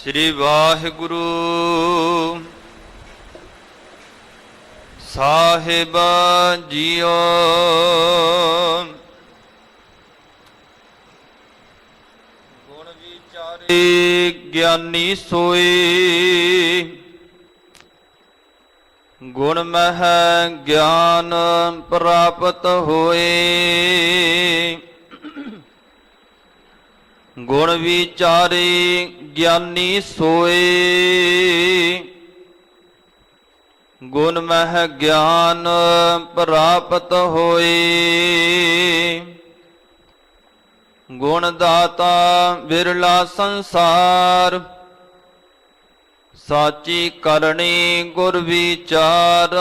ਸ੍ਰੀ ਵਾਹਿਗੁਰੂ ਸਾਹਿਬ JIO. ਗੁਣ ਵਿਚਾਰੇ ਗਿਆਨੀ ਸੋਈ, ਗੁਣ ਮਹਿ ਗਿਆਨ ਪ੍ਰਾਪਤ ਹੋਏ। ਗੁਣ ਵਿਚਾਰੇ ਗਿਆਨੀ ਸੋਏ, ਗੁਣ ਮਹਿ ਗਿਆਨ ਪ੍ਰਾਪਤ ਹੋਏ। ਗੁਣ ਦਾਤਾ ਬਿਰਲਾ ਸੰਸਾਰ, ਸਾਚੀ ਕਰਨੀ ਗੁਰ ਵਿਚਾਰ।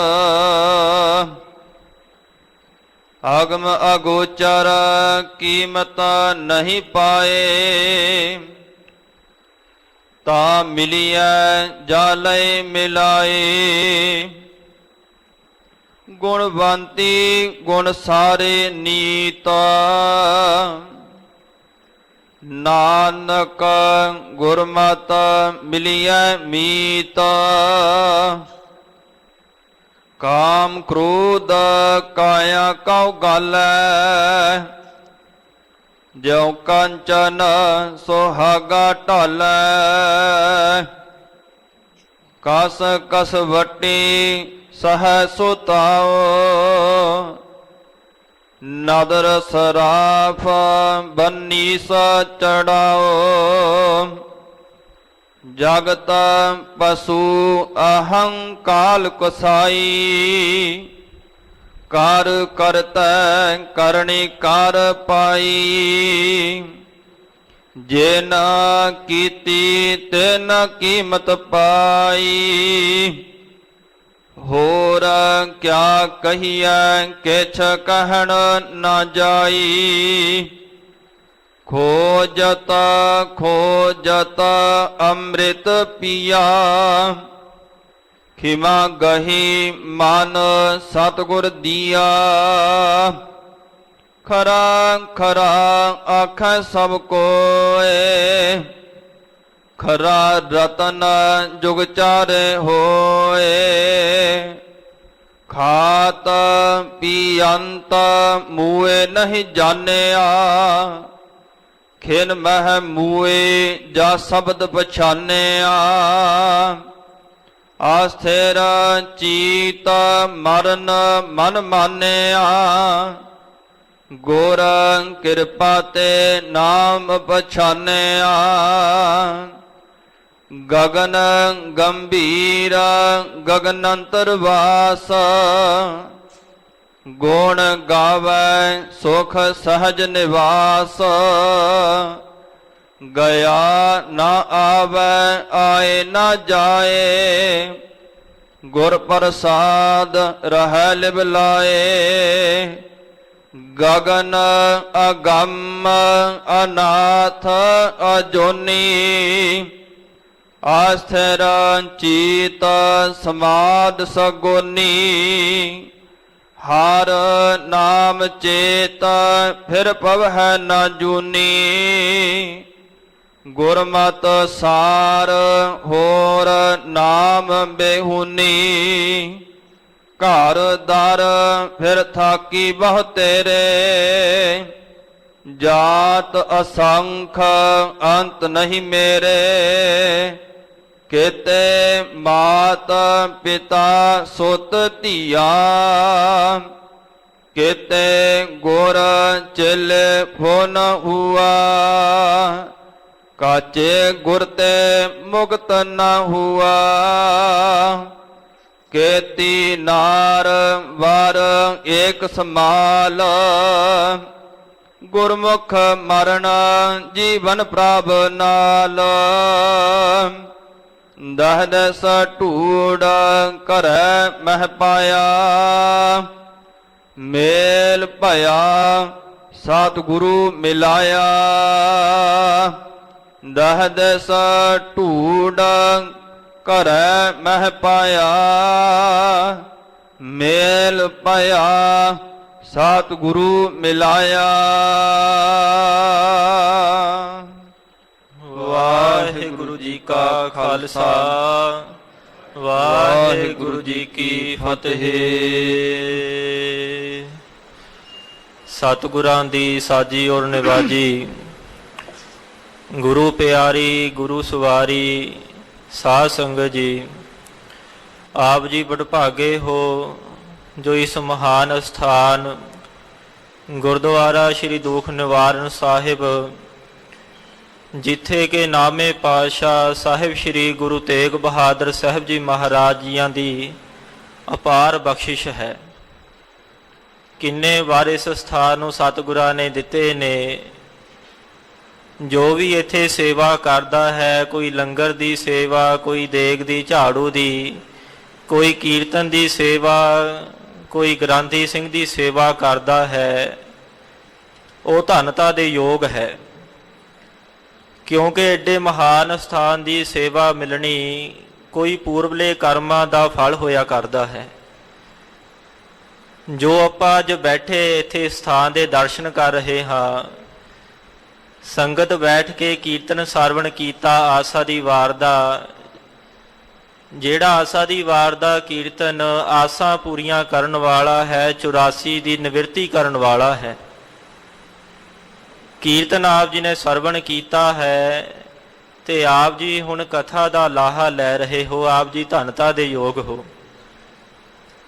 ਆਗਮ ਅਗੋਚਰ ਕੀਮਤ ਨਹੀਂ ਪਾਏ, ਤਾ ਮਿਲਿਐ ਜਾਲੈ ਮਿਲਾਏ। ਗੁਣਵੰਤੀ ਗੁਣ ਸਾਰੇ ਨੀਤ, ਨਾਨਕ ਗੁਰਮਤਿ ਮਿਲਿਐ ਮੀਤ। ਕਾਮ ਕ੍ਰੋਧ ਕਾਇਆ ਕਉ ਗਾਲੈ, ਜਿਉ ਕੰਚਨ ਸੁਹਾਗਾ ਢਾਲੈ। ਕਸ ਕਸ ਵੱਟੀ ਸਹੈ ਸੁਤਾਓ, ਨਦਰ ਸਰਾਫ ਬਨੀਸ ਚੜਾਓ। ਜਗਤ ਪਸੂ ਅਹੰਕਾਲ ਕਸਾਈ, ਕਰ ਕਰਤੈ ਕਰਣੀ ਕਰ ਪਾਈ। ਜਿਨ ਕੀਤੀ ਤਿਨ ਕੀਮਤ ਪਾਈ, ਹੋਰ ਕਿਆ ਕਹੀਐ ਕਿਛ ਕਹਿਣ ਨਾ ਜਾਈ। ਖੋਜਤ ਖੋਜਤ ਅੰਮ੍ਰਿਤ ਪੀਆ, ਖਿਮਾ ਗਹੀ ਮਨ ਸਤਿਗੁਰ ਦੀਆ। ਖਰਾ ਖਰਾ ਆਖੈ ਸਭ ਕੋਏ, ਖਰਾ ਰਤਨ ਜੁਗ ਚਾਰੇ ਹੋਏ। ਖਾਤ ਪੀਅੰਤ ਮੂਏ ਨਹੀਂ ਜਾਣਿਆ, ਖਿਨ ਮਹਿ ਮੂਏ ਜਾ ਸ਼ਬਦ ਪਛਾਨਿਆ। ਆਸਥਿਰ ਚੀਤ ਮਰਨ ਮਨ ਮਾਨਿਆ, ਗੁਰ ਕਿਰਪਾ ਤੇ ਨਾਮ ਪਛਾਨਿਆ। ਗਗਨ ਗੰਭੀਰ ਗਗਨ ਅੰਤਰ ਵਾਸ, ਗੁਣ ਗਾਵੈ ਸੁਖ ਸਹਜ ਨਿਵਾਸ। ਗਿਆ ਨਾ ਆਵੈ ਆਏ ਨਾ ਜਾਏ, ਗੁਰ ਪ੍ਰਸਾਦ ਰਹਿ ਲਿਵ ਲਾਏ। ਗਗਨ ਅਗੰਮ ਅਨਾਥ ਅਜੋਨੀ, ਆਸਥਿਰ ਚੀਤ ਸਮਾਦ ਸਗੋਨੀ। ਹਰ ਨਾਮ ਚੇਤ ਫਿਰ ਪਵਹਿ ਨਾ ਜੂਨੀ, ਗੁਰਮਤਿ ਸਾਰ ਹੋਰ ਨਾਮ ਬੇਹੂਨੀ। ਘਰ ਦਰ ਫਿਰ ਥਾਕੀ ਬਹੁ ਤੇਰੇ, ਜਾਤ ਅਸੰਖ ਅੰਤ ਨਹੀਂ ਮੇਰੇ। ਕਿਤੇ ਮਾਤ ਪਿਤਾ ਸੁਤ ਧੀਆ, ਕਿਤੇ ਗੁਰ ਚੇਲੇ ਫੁਨ ਹੁਆ। ਕਾਚੇ ਗੁਰ ਤੇ ਮੁਕਤ ਨ ਹੁਆ, ਕੇਤੀ ਨਾਰ ਵਰ ਏਕ ਸਮਾਲ। ਗੁਰਮੁਖ ਮਰਨ ਜੀਵਨ ਪ੍ਰਭ ਨਾਲ, ਦਹ ਦਸ ਢੂੜ ਕਰੈ ਮਹਿ ਪਾਇਆ। ਮੇਲ ਭਇਆ ਸਤਿਗੁਰੂ ਮਿਲਾਇਆ, ਦਹ ਦਸ ਢੂੜ ਕਰੈ ਮਹਿ ਪਾਇਆ। ਮੇਲ ਭਇਆ ਸਤਿਗੁਰੂ ਮਿਲਾਇਆ। ਵਾਹਿਗੁਰੂ ਜੀ ਕਾ ਖਾਲਸਾ ਵਾਹਿਗੁਰੂ ਜੀ ਕੀ ਫਤਿਹ। ਸਤਿਗੁਰਾਂ ਦੀ ਸਾਜੀ ਔਰ ਨਿਵਾਜੀ, ਗੁਰੂ ਪਿਆਰੀ ਗੁਰੂ ਸਵਾਰੀ ਸਾਧ ਸੰਗਤ ਜੀ, ਆਪ ਜੀ ਵਡਭਾਗੇ ਹੋ ਜੋ ਇਸ ਮਹਾਨ ਸਥਾਨ ਗੁਰਦੁਆਰਾ ਸ਼੍ਰੀ ਦੁਖ ਨਿਵਾਰਨ ਸਾਹਿਬ, ਜਿੱਥੇ ਕਿ ਨਾਮੇ ਪਾਤਸ਼ਾਹ ਸਾਹਿਬ ਸ਼੍ਰੀ ਗੁਰੂ ਤੇਗ ਬਹਾਦਰ ਸਾਹਿਬ ਜੀ ਮਹਾਰਾਜ ਜੀਆਂ ਦੀ ਅਪਾਰ ਬਖਸ਼ਿਸ਼ ਹੈ। ਕਿੰਨੇ ਵਾਰ ਇਸ ਸਥਾਨ ਨੂੰ ਸਤਿਗੁਰਾਂ ਨੇ ਦਿੱਤੇ ਨੇ। ਜੋ ਵੀ ਇੱਥੇ ਸੇਵਾ ਕਰਦਾ ਹੈ, ਕੋਈ ਲੰਗਰ ਦੀ ਸੇਵਾ, ਕੋਈ ਦੇਗ ਦੀ ਝਾੜੂ ਦੀ, ਕੋਈ ਕੀਰਤਨ ਦੀ ਸੇਵਾ, ਕੋਈ ਗ੍ਰੰਥੀ ਸਿੰਘ ਦੀ ਸੇਵਾ ਕਰਦਾ ਹੈ, ਉਹ ਧੰਨਤਾ ਦੇ ਯੋਗ ਹੈ। ਕਿਉਂਕਿ ਐਡੇ ਮਹਾਨ ਸਥਾਨ ਦੀ ਸੇਵਾ ਮਿਲਣੀ ਕੋਈ ਪੂਰਬਲੇ ਕਰਮਾਂ ਦਾ ਫਲ ਹੋਇਆ ਕਰਦਾ ਹੈ। ਜੋ ਆਪਾਂ ਅੱਜ ਬੈਠੇ ਇੱਥੇ ਸਥਾਨ ਦੇ ਦਰਸ਼ਨ ਕਰ ਰਹੇ ਹਾਂ, ਸੰਗਤ ਬੈਠ ਕੇ ਕੀਰਤਨ ਸਰਵਣ ਕੀਤਾ ਆਸਾ ਦੀ ਵਾਰ ਦਾ, ਜਿਹੜਾ ਆਸਾ ਦੀ ਵਾਰ ਦਾ ਕੀਰਤਨ ਆਸਾਂ ਪੂਰੀਆਂ ਕਰਨ ਵਾਲਾ ਹੈ, 84 ਦੀ ਨਿਵਰਤੀ ਕਰਨ ਵਾਲਾ ਹੈ। ਕੀਰਤਨ ਆਪ ਜੀ ਨੇ ਸਰਵਣ ਕੀਤਾ ਹੈ ਤੇ ਆਪ ਜੀ ਹੁਣ ਕਥਾ ਦਾ ਲਾਹਾ ਲੈ ਰਹੇ ਹੋ। ਆਪ ਜੀ ਧੰਨਤਾ ਦੇ ਯੋਗ ਹੋ।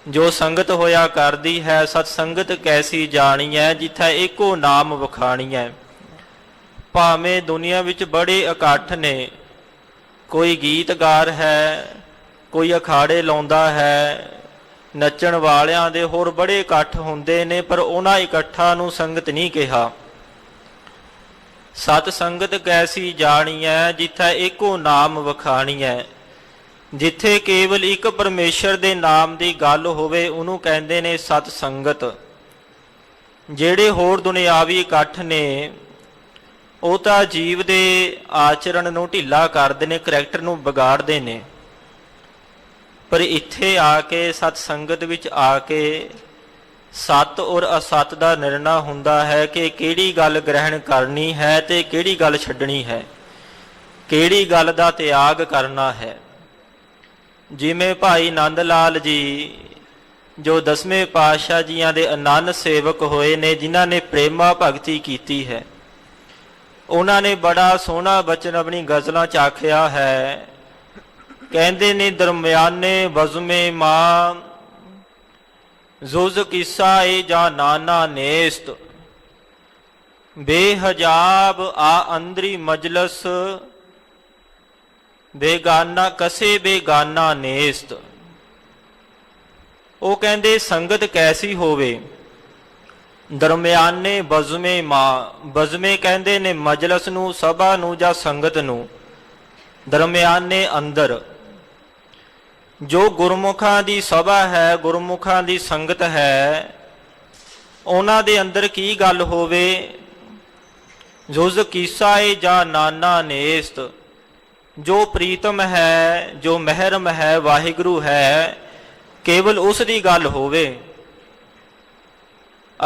ਜੋ ਸੰਗਤ ਹੋਇਆ ਕਰਦੀ ਹੈ, ਸਤ ਸੰਗਤ ਕੈਸੀ ਜਾਣੀ ਹੈ, ਜਿੱਥੇ ਇੱਕੋ ਨਾਮ ਵਖਾਣੀ ਹੈ। ਭਾਵੇਂ ਦੁਨੀਆ ਵਿੱਚ ਬੜੇ ਇਕੱਠ ਨੇ, ਕੋਈ ਗੀਤਕਾਰ ਹੈ, ਕੋਈ ਅਖਾੜੇ ਲਾਉਂਦਾ ਹੈ, ਨੱਚਣ ਵਾਲਿਆਂ ਦੇ ਹੋਰ ਬੜੇ ਇਕੱਠ ਹੁੰਦੇ ਨੇ, ਪਰ ਉਹਨਾਂ ਇਕੱਠਾਂ ਨੂੰ ਸੰਗਤ ਨਹੀਂ ਕਿਹਾ। ਸਤ ਸੰਗਤ ਕੈਸੀ ਜਾਣੀ ਹੈ, ਜਿੱਥੇ ਇੱਕੋ ਨਾਮ ਵਖਾਣੀ ਹੈ। ਜਿੱਥੇ ਕੇਵਲ ਇੱਕ ਪਰਮੇਸ਼ਰ ਦੇ ਨਾਮ ਦੀ ਗੱਲ ਹੋਵੇ, ਉਹਨੂੰ ਕਹਿੰਦੇ ਨੇ ਸਤ ਸੰਗਤ। ਜਿਹੜੇ ਹੋਰ ਦੁਨਿਆਵੀ ਇਕੱਠ ਨੇ, ਉਹ ਤਾਂ ਜੀਵ ਦੇ ਆਚਰਣ ਨੂੰ ਢਿੱਲਾ ਕਰਦੇ ਨੇ, ਕਰੈਕਟਰ ਨੂੰ ਵਿਗਾੜਦੇ ਨੇ। ਪਰ ਇੱਥੇ ਆ ਕੇ, ਸਤ ਸੰਗਤ ਵਿੱਚ ਆ ਕੇ, ਸਤ ਔਰ ਅਸਤ ਦਾ ਨਿਰਣਾ ਹੁੰਦਾ ਹੈ ਕਿ ਕਿਹੜੀ ਗੱਲ ਗ੍ਰਹਿਣ ਕਰਨੀ ਹੈ ਤੇ ਕਿਹੜੀ ਗੱਲ ਛੱਡਣੀ ਹੈ, ਕਿਹੜੀ ਗੱਲ ਦਾ ਤਿਆਗ ਕਰਨਾ ਹੈ। ਜਿਵੇਂ ਭਾਈ ਨੰਦ ਲਾਲ ਜੀ, ਜੋ 10ਵੇਂ ਪਾਤਸ਼ਾਹ ਜੀਆਂ ਦੇ ਅਨੰਨ ਸੇਵਕ ਹੋਏ ਨੇ, ਜਿਨ੍ਹਾਂ ਨੇ ਪ੍ਰੇਮਾ ਭਗਤੀ ਕੀਤੀ ਹੈ, ਉਹਨਾਂ ਨੇ ਬੜਾ ਸੋਹਣਾ ਬਚਨ ਆਪਣੀ ਗਜ਼ਲਾਂ 'ਚ ਆਖਿਆ ਹੈ। ਕਹਿੰਦੇ ਨੇ, ਦਰਮਿਆਨੇ ਬਜ਼ਮੇ ਮਾਂ ਜ਼ੁਜ਼ ਕਿੱਸਾ ਏ ਜਾਂ ਨਾਨਾ ਨੇਸਤ, ਬੇਹਜਾਬ ਆ ਅੰਦਰੀ ਮਜਲਸ, ਬੇਗਾਨਾ ਕਸੇ ਬੇਗਾਨਾ ਨੇਸਤ। ਉਹ ਕਹਿੰਦੇ ਸੰਗਤ ਕੈਸੀ ਹੋਵੇ, ਦਰਮਿਆਨੇ ਬਜ਼ਮੇ ਮਾਂ। ਬਜ਼ਮੇ ਕਹਿੰਦੇ ਨੇ ਮਜਲਸ ਨੂੰ, ਸਭਾ ਨੂੰ ਜਾਂ ਸੰਗਤ ਨੂੰ। ਦਰਮਿਆਨੇ ਅੰਦਰ ਜੋ ਗੁਰਮੁਖਾਂ ਦੀ ਸਭਾ ਹੈ, ਗੁਰਮੁਖਾਂ ਦੀ ਸੰਗਤ ਹੈ, ਉਹਨਾਂ ਦੇ ਅੰਦਰ ਕੀ ਗੱਲ ਹੋਵੇ। ਜੁਜ਼ ਕੀਸਾ ਏ ਜਾਂ ਨਾਨਾ ਨੇਸਤ, ਜੋ ਪ੍ਰੀਤਮ ਹੈ, ਜੋ ਮਹਿਰਮ ਹੈ, ਵਾਹਿਗੁਰੂ ਹੈ, ਕੇਵਲ ਉਸ ਦੀ ਗੱਲ ਹੋਵੇ।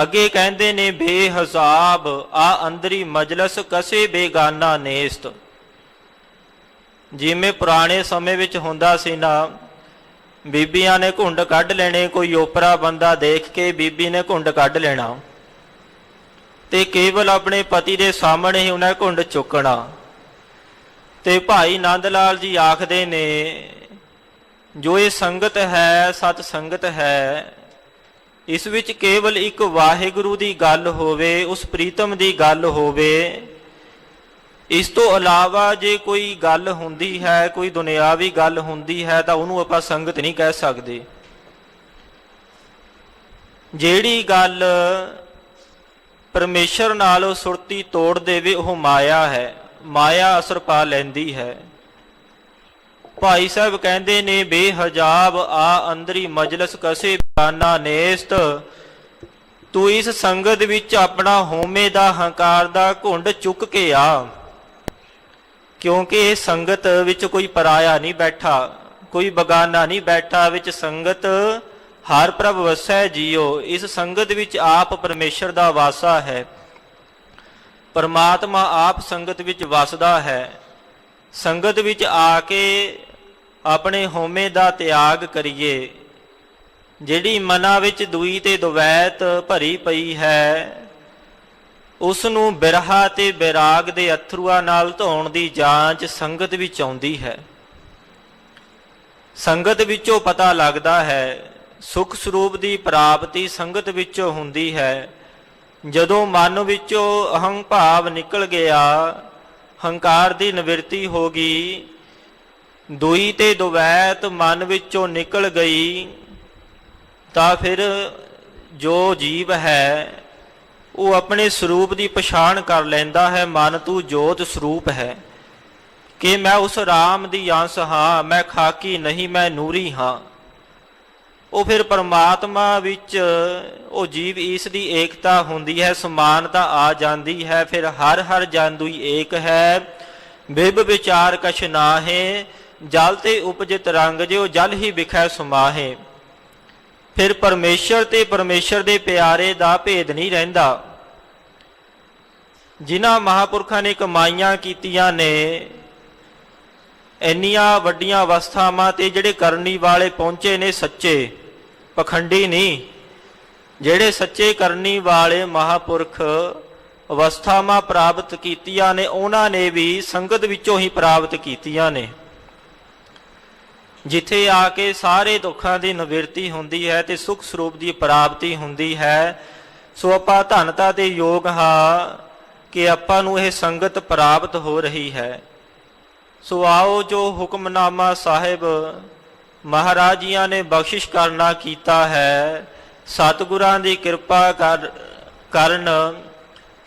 ਅੱਗੇ ਕਹਿੰਦੇ ਨੇ, ਬੇਹਜ਼ਾਬ ਆ ਅੰਦਰੀ ਮਜਲਸ, ਕਸੇ ਬੇਗਾਨਾ ਨੇਸਤ। ਜਿਵੇਂ ਪੁਰਾਣੇ ਸਮੇਂ ਵਿੱਚ ਹੁੰਦਾ ਸੀ ਨਾ, ਬੀਬੀਆਂ ਨੇ ਘੁੰਡ ਕੱਢ ਲੈਣੇ। ਕੋਈ ਓਪਰਾ ਬੰਦਾ ਦੇਖ ਕੇ ਬੀਬੀ ਨੇ ਘੁੰਡ ਕੱਢ ਲੈਣਾ ਤੇ ਕੇਵਲ ਆਪਣੇ ਪਤੀ ਦੇ ਸਾਹਮਣੇ ਹੀ ਉਹਨੇ ਘੁੰਡ ਚੁੱਕਣਾ। ਤੇ ਭਾਈ ਨੰਦ ਲਾਲ ਜੀ ਆਖਦੇ ਨੇ, ਜੋ ਇਹ ਸੰਗਤ ਹੈ, ਸਤ ਸੰਗਤ ਹੈ, ਇਸ ਵਿੱਚ ਕੇਵਲ ਇੱਕ ਵਾਹਿਗੁਰੂ ਦੀ ਗੱਲ ਹੋਵੇ, ਉਸ ਪ੍ਰੀਤਮ ਦੀ ਗੱਲ ਹੋਵੇ। ਇਸ ਤੋਂ ਇਲਾਵਾ ਜੇ ਕੋਈ ਗੱਲ ਹੁੰਦੀ ਹੈ, ਕੋਈ ਦੁਨਿਆਵੀ ਗੱਲ ਹੁੰਦੀ ਹੈ, ਤਾਂ ਉਹਨੂੰ ਆਪਾਂ ਸੰਗਤ ਨਹੀਂ ਕਹਿ ਸਕਦੇ। ਜਿਹੜੀ ਗੱਲ ਪਰਮੇਸ਼ਰ ਨਾਲ ਸੁਰਤੀ ਤੋੜ ਦੇਵੇ, ਉਹ ਮਾਇਆ ਹੈ, ਮਾਇਆ ਅਸਰ ਪਾ ਲੈਂਦੀ ਹੈ। ਭਾਈ ਸਾਹਿਬ ਕਹਿੰਦੇ ਨੇ, ਬੇਹਜਾਬ ਆ ਅੰਦਰੀ ਮਜਲਸ, ਕਸੇ ਬੇਗਾਨਾ ਨੇਸਤ। ਤੂੰ ਇਸ ਸੰਗਤ ਵਿੱਚ ਆਪਣਾ ਹਉਮੈ ਦਾ, ਹੰਕਾਰ ਦਾ ਘੁੰਡ ਚੁੱਕ ਕੇ ਆ। ਕਿਉਂਕਿ ਇਹ ਸੰਗਤ ਵਿੱਚ ਕੋਈ ਪਰਾਇਆ ਨਹੀਂ ਬੈਠਾ, ਕੋਈ ਬਗਾਨਾ ਨਹੀਂ ਬੈਠਾ। ਵਿੱਚ ਸੰਗਤ ਹਰ ਪ੍ਰਭ ਵਸੈ ਜੀਓ। ਇਸ ਸੰਗਤ ਵਿੱਚ ਆਪ ਪਰਮੇਸ਼ਰ ਦਾ ਵਾਸਾ ਹੈ। ਪਰਮਾਤਮਾ ਆਪ ਸੰਗਤ ਵਿੱਚ ਵਸਦਾ ਹੈ। ਸੰਗਤ ਵਿੱਚ ਆ ਕੇ ਆਪਣੇ ਹਉਮੈ ਦਾ ਤਿਆਗ ਕਰੀਏ। ਜਿਹੜੀ ਮਨਾਂ ਵਿੱਚ ਦੂਈ ਤੇ ਦੁਵੈਤ ਭਰੀ ਪਈ ਹੈ, ਉਸ ਨੂੰ ਬਿਰਹਾ ਤੇ ਬਿਰਾਗ ਦੇ ਅਥਰੂਆਂ ਨਾਲ ਧੋਣ ਦੀ ਜਾਂਚ ਸੰਗਤ ਵਿੱਚ ਆਉਂਦੀ ਹੈ। ਸੰਗਤ ਵਿੱਚੋਂ ਪਤਾ ਲੱਗਦਾ ਹੈ, ਸੁਖ ਸਰੂਪ ਦੀ ਪ੍ਰਾਪਤੀ ਸੰਗਤ ਵਿੱਚੋਂ ਹੁੰਦੀ ਹੈ। ਜਦੋਂ ਮਨ ਵਿੱਚੋਂ ਅਹੰ ਭਾਵ ਨਿਕਲ ਗਿਆ, ਹੰਕਾਰ ਦੀ ਨਿਵਰਤੀ ਹੋ ਗਈ, ਦੂਈ ਤੇ ਦੁਵੈਤ ਮਨ ਵਿੱਚੋਂ ਨਿਕਲ ਗਈ, ਤਾਂ ਫਿਰ ਜੋ ਜੀਵ ਹੈ ਉਹ ਆਪਣੇ ਸਰੂਪ ਦੀ ਪਛਾਣ ਕਰ ਲੈਂਦਾ ਹੈ। ਮਨ ਤੂੰ ਜੋਤ ਸਰੂਪ ਹੈ ਕਿ ਮੈਂ ਉਸ ਰਾਮ ਦੀ ਅੰਸ਼ ਹਾਂ, ਮੈਂ ਖਾਕੀ ਨਹੀਂ, ਮੈਂ ਨੂਰੀ ਹਾਂ। ਉਹ ਫਿਰ ਪਰਮਾਤਮਾ ਵਿੱਚ ਉਹ ਜੀਵ ਇਸ ਦੀ ਏਕਤਾ ਹੁੰਦੀ ਹੈ, ਸਮਾਨਤਾ ਆ ਜਾਂਦੀ ਹੈ। ਫਿਰ ਹਰ ਹਰ ਜੰਦੂਈ ਏਕ ਹੈ, ਬਿਬ ਵਿਚਾਰ ਕਛ ਨਾਹੇ, ਜਲ ਤੇ ਉਪਜਿਤ ਰੰਗ ਜਿਉ ਜਲ ਹੀ ਵਿਖੈ ਸਮਾਹੇ। ਫਿਰ ਪਰਮੇਸ਼ਰ ਤੇ ਪਰਮੇਸ਼ਰ ਦੇ ਪਿਆਰੇ ਦਾ ਭੇਦ ਨਹੀਂ ਰਹਿੰਦਾ। ਜਿਨ੍ਹਾਂ ਮਹਾਂਪੁਰਖਾਂ ਨੇ ਕਮਾਈਆਂ ਕੀਤੀਆਂ ਨੇ, ਇੰਨੀਆਂ ਵੱਡੀਆਂ ਅਵਸਥਾਵਾਂ ਤੇ ਜਿਹੜੇ ਕਰਨੀ ਵਾਲੇ ਪਹੁੰਚੇ ਨੇ, ਸੱਚੇ ਪਖੰਡੀ ਨਹੀਂ, ਜਿਹੜੇ ਸੱਚੇ ਕਰਨੀ ਵਾਲੇ ਮਹਾਂਪੁਰਖ ਅਵਸਥਾਵਾਂ ਪ੍ਰਾਪਤ ਕੀਤੀਆਂ ਨੇ, ਉਹਨਾਂ ਨੇ ਵੀ ਸੰਗਤ ਵਿੱਚੋਂ ਹੀ ਪ੍ਰਾਪਤ ਕੀਤੀਆਂ ਨੇ, ਜਿੱਥੇ ਆ ਕੇ ਸਾਰੇ ਦੁੱਖਾਂ ਦੀ ਨਿਵਰਤੀ ਹੁੰਦੀ ਹੈ ਤੇ ਸੁਖ ਸਰੂਪ ਦੀ ਪ੍ਰਾਪਤੀ ਹੁੰਦੀ ਹੈ। ਸੋ ਆਪਾਂ ਧੰਨਤਾ ਤੇ ਯੋਗ ਹਾਂ ਕਿ ਆਪਾਂ ਨੂੰ ਇਹ ਸੰਗਤ ਪ੍ਰਾਪਤ ਹੋ ਰਹੀ ਹੈ। ਸੋ ਆਓ, ਜੋ ਹੁਕਮਨਾਮਾ ਸਾਹਿਬ ਮਹਾਰਾਜ ਜੀਆਂ ਨੇ ਬਖਸ਼ਿਸ਼ ਕਰਨਾ ਕੀਤਾ ਹੈ, ਸਤਿਗੁਰਾਂ ਦੀ ਕਿਰਪਾ ਕਰਨ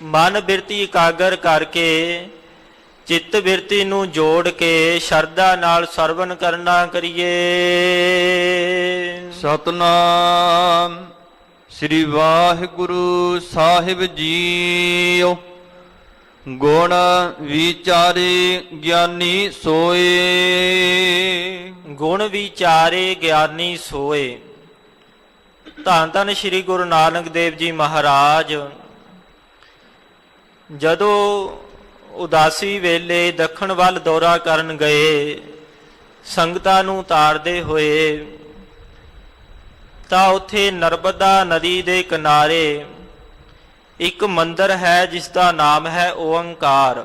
ਮਨ ਬਿਰਤੀ ਇਕਾਗਰ ਕਰਕੇ, ਚਿੱਤ ਬਿਰਤੀ ਨੂੰ ਜੋੜ ਕੇ ਸ਼ਰਧਾ ਨਾਲ ਸਰਵਣ ਕਰਨਾ ਕਰੀਏ। ਸਤਨਾਮ ਸ੍ਰੀ ਵਾਹਿਗੁਰੂ ਸਾਹਿਬ ਜੀਓ। ਗੁਣ ਵਿਚਾਰੇ ਗਿਆਨੀ ਸੋਏ, ਗੁਣ ਵਿਚਾਰੇ ਗਿਆਨੀ ਸੋਏ। ਧੰਨ ਧੰਨ ਸ੍ਰੀ ਗੁਰੂ ਨਾਨਕ ਦੇਵ ਜੀ ਮਹਾਰਾਜ ਜਦੋਂ ਉਦਾਸੀ ਵੇਲੇ ਦੱਖਣ ਵੱਲ ਦੌਰਾ ਕਰਨ ਗਏ, ਸੰਗਤਾਂ ਨੂੰ ਤਾਰਦੇ ਹੋਏ, ਤਾਂ ਉੱਥੇ ਨਰਮਦਾ ਨਦੀ ਦੇ ਕਿਨਾਰੇ ਇੱਕ ਮੰਦਰ ਹੈ ਜਿਸ ਦਾ ਨਾਮ ਹੈ ਓਅੰਕਾਰ।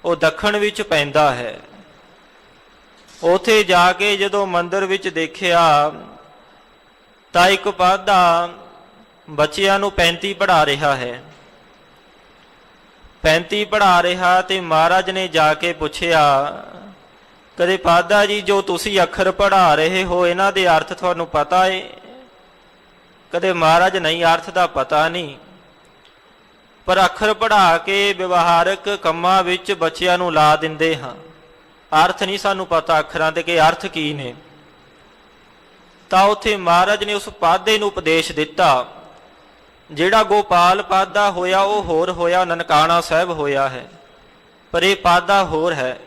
ਉਹ ਦੱਖਣ ਵਿੱਚ ਪੈਂਦਾ ਹੈ। ਉੱਥੇ ਜਾ ਕੇ ਜਦੋਂ ਮੰਦਰ ਵਿੱਚ ਦੇਖਿਆ ਤਾਂ ਇੱਕ ਪਾਧਾ ਬੱਚਿਆਂ ਨੂੰ 35 ਪੜ੍ਹਾ ਰਿਹਾ ਹੈ। 35 ਪੜ੍ਹਾ ਰਿਹਾ ਤੇ ਮਹਾਰਾਜ ਨੇ ਜਾ ਕੇ ਪੁੱਛਿਆ, ਕਦੇ ਪਾਧਾ ਜੀ ਜੋ ਤੁਸੀਂ ਅੱਖਰ ਪੜ੍ਹਾ ਰਹੇ ਹੋ ਇਹਨਾਂ ਦੇ ਅਰਥ ਤੁਹਾਨੂੰ ਪਤਾ ਏ? ਕਦੇ ਮਹਾਰਾਜ ਨਹੀਂ, ਅਰਥ ਦਾ ਪਤਾ ਨਹੀਂ, ਪਰ ਅੱਖਰ ਪੜ੍ਹਾ ਕੇ ਵਿਵਹਾਰਕ ਕੰਮਾਂ ਵਿੱਚ ਬੱਚਿਆਂ ਨੂੰ ਲਾ ਦਿੰਦੇ ਹਾਂ, ਅਰਥ ਨਹੀਂ ਸਾਨੂੰ ਪਤਾ ਅੱਖਰਾਂ ਦੇ ਕਿ ਅਰਥ ਕੀ ਨੇ। ਤਾਂ ਉੱਥੇ ਮਹਾਰਾਜ ਨੇ ਉਸ ਪਾਧੇ ਨੂੰ ਉਪਦੇਸ਼ ਦਿੱਤਾ। ਜਿਹੜਾ ਗੋਪਾਲ ਪਾਧਾ ਹੋਇਆ ਉਹ ਹੋਰ ਹੋਇਆ, ਨਨਕਾਣਾ ਸਾਹਿਬ ਹੋਇਆ ਹੈ, ਪਰ ਇਹ ਪਾਧਾ ਹੋਰ ਹੈ।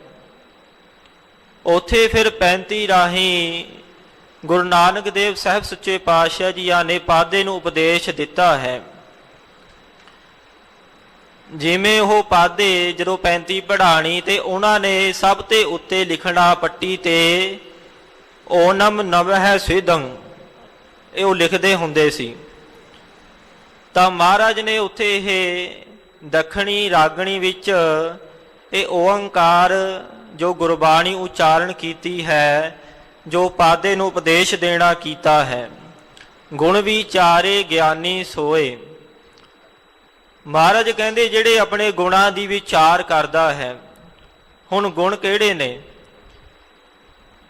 ਉੱਥੇ ਫਿਰ 35 ਰਾਹੀਂ ਗੁਰੂ ਨਾਨਕ ਦੇਵ ਸਾਹਿਬ ਸੱਚੇ ਪਾਤਸ਼ਾਹ ਜੀਆਂ ਨੇ ਪਾਧੇ ਨੂੰ ਉਪਦੇਸ਼ ਦਿੱਤਾ ਹੈ। ਜਿਵੇਂ ਉਹ ਪਾਧੇ ਜਦੋਂ 35 ਪੜ੍ਹਾਣੀ ਤੇ ਉਹਨਾਂ ਨੇ ਸਭ ਤੇ ਉੱਤੇ ਲਿਖਣਾ ਪੱਟੀ ਤੇ ਓਨਮ ਨਵਹਿ ਸਿਦੰ, ਇਹ ਉਹ ਲਿਖਦੇ ਹੁੰਦੇ ਸੀ। ਤਾਂ ਮਹਾਰਾਜ ਨੇ ਉੱਥੇ ਇਹ ਦੱਖਣੀ ਰਾਗਣੀ ਵਿੱਚ ਇਹ ਓੰਕਾਰ ਜੋ ਗੁਰਬਾਣੀ ਉਚਾਰਨ ਕੀਤੀ ਹੈ, ਜੋ ਪਾਧੇ ਨੂੰ ਉਪਦੇਸ਼ ਦੇਣਾ ਕੀਤਾ ਹੈ, ਗੁਣ ਵਿਚਾਰੇ ਗਿਆਨੀ ਸੋਏ। ਮਹਾਰਾਜ ਕਹਿੰਦੇ ਜਿਹੜੇ ਆਪਣੇ ਗੁਣਾਂ ਦੀ ਵਿਚਾਰ ਕਰਦਾ ਹੈ। ਹੁਣ ਗੁਣ ਕਿਹੜੇ ਨੇ?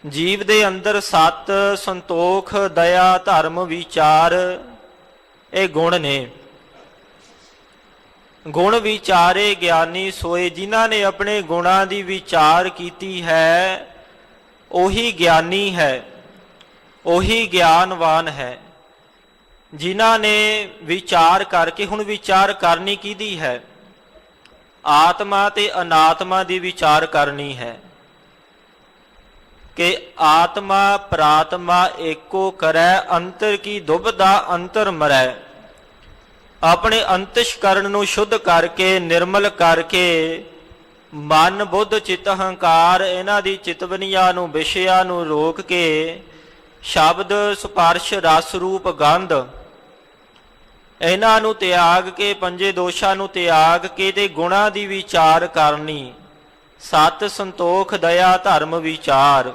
ਜੀਵ ਦੇ ਅੰਦਰ ਸਤ, ਸੰਤੋਖ, ਦਇਆ, ਧਰਮ, ਵਿਚਾਰ, ਇਹ ਗੁਣ ਨੇ। ਗੁਣ ਵਿਚਾਰੇ ਗਿਆਨੀ ਸੋਏ, ਜਿਨ੍ਹਾਂ ਨੇ ਆਪਣੇ ਗੁਣਾਂ ਦੀ ਵਿਚਾਰ ਕੀਤੀ ਹੈ ਉਹੀ ਗਿਆਨੀ ਹੈ, ਉਹੀ ਗਿਆਨਵਾਨ ਹੈ। ਜਿਨ੍ਹਾਂ ਨੇ ਵਿਚਾਰ ਕਰਕੇ, ਹੁਣ ਵਿਚਾਰ ਕਰਨੀ ਕਿਹਦੀ ਹੈ? ਆਤਮਾ ਤੇ ਅਨਾਤਮਾ ਦੀ ਵਿਚਾਰ ਕਰਨੀ ਹੈ ਕਿ ਆਤਮਾ ਪ੍ਰਾਤਮਾ ਏਕੋ ਕਰੈ, ਅੰਤਰ ਕੀ ਦੁਬਦਾ ਅੰਤਰ ਮਰੈ। ਆਪਣੇ ਅੰਤਸ਼ਕਰਨ ਨੂੰ ਸ਼ੁੱਧ ਕਰਕੇ, ਨਿਰਮਲ ਕਰਕੇ ਮਨ ਬੁੱਧ ਚਿੱਤ ਹੰਕਾਰ ਇਹਨਾਂ ਦੀ ਚਿਤਵਨੀਆਂ ਨੂੰ ਵਿਸ਼ਿਆਂ ਨੂੰ ਰੋਕ ਕੇ ਸ਼ਬਦ ਸਪਰਸ਼ ਰਸ ਰੂਪ ਗੰਧ ਇਹਨਾਂ ਨੂੰ ਤਿਆਗ ਕੇ ਪੰਜੇ ਦੋਸ਼ਾਂ ਨੂੰ ਤਿਆਗ ਕੇ ਤੇ ਗੁਣਾਂ ਦੀ ਵਿਚਾਰ ਕਰਨੀ। ਸਤ ਸੰਤੋਖ ਦਇਆ ਧਰਮ ਵਿਚਾਰ।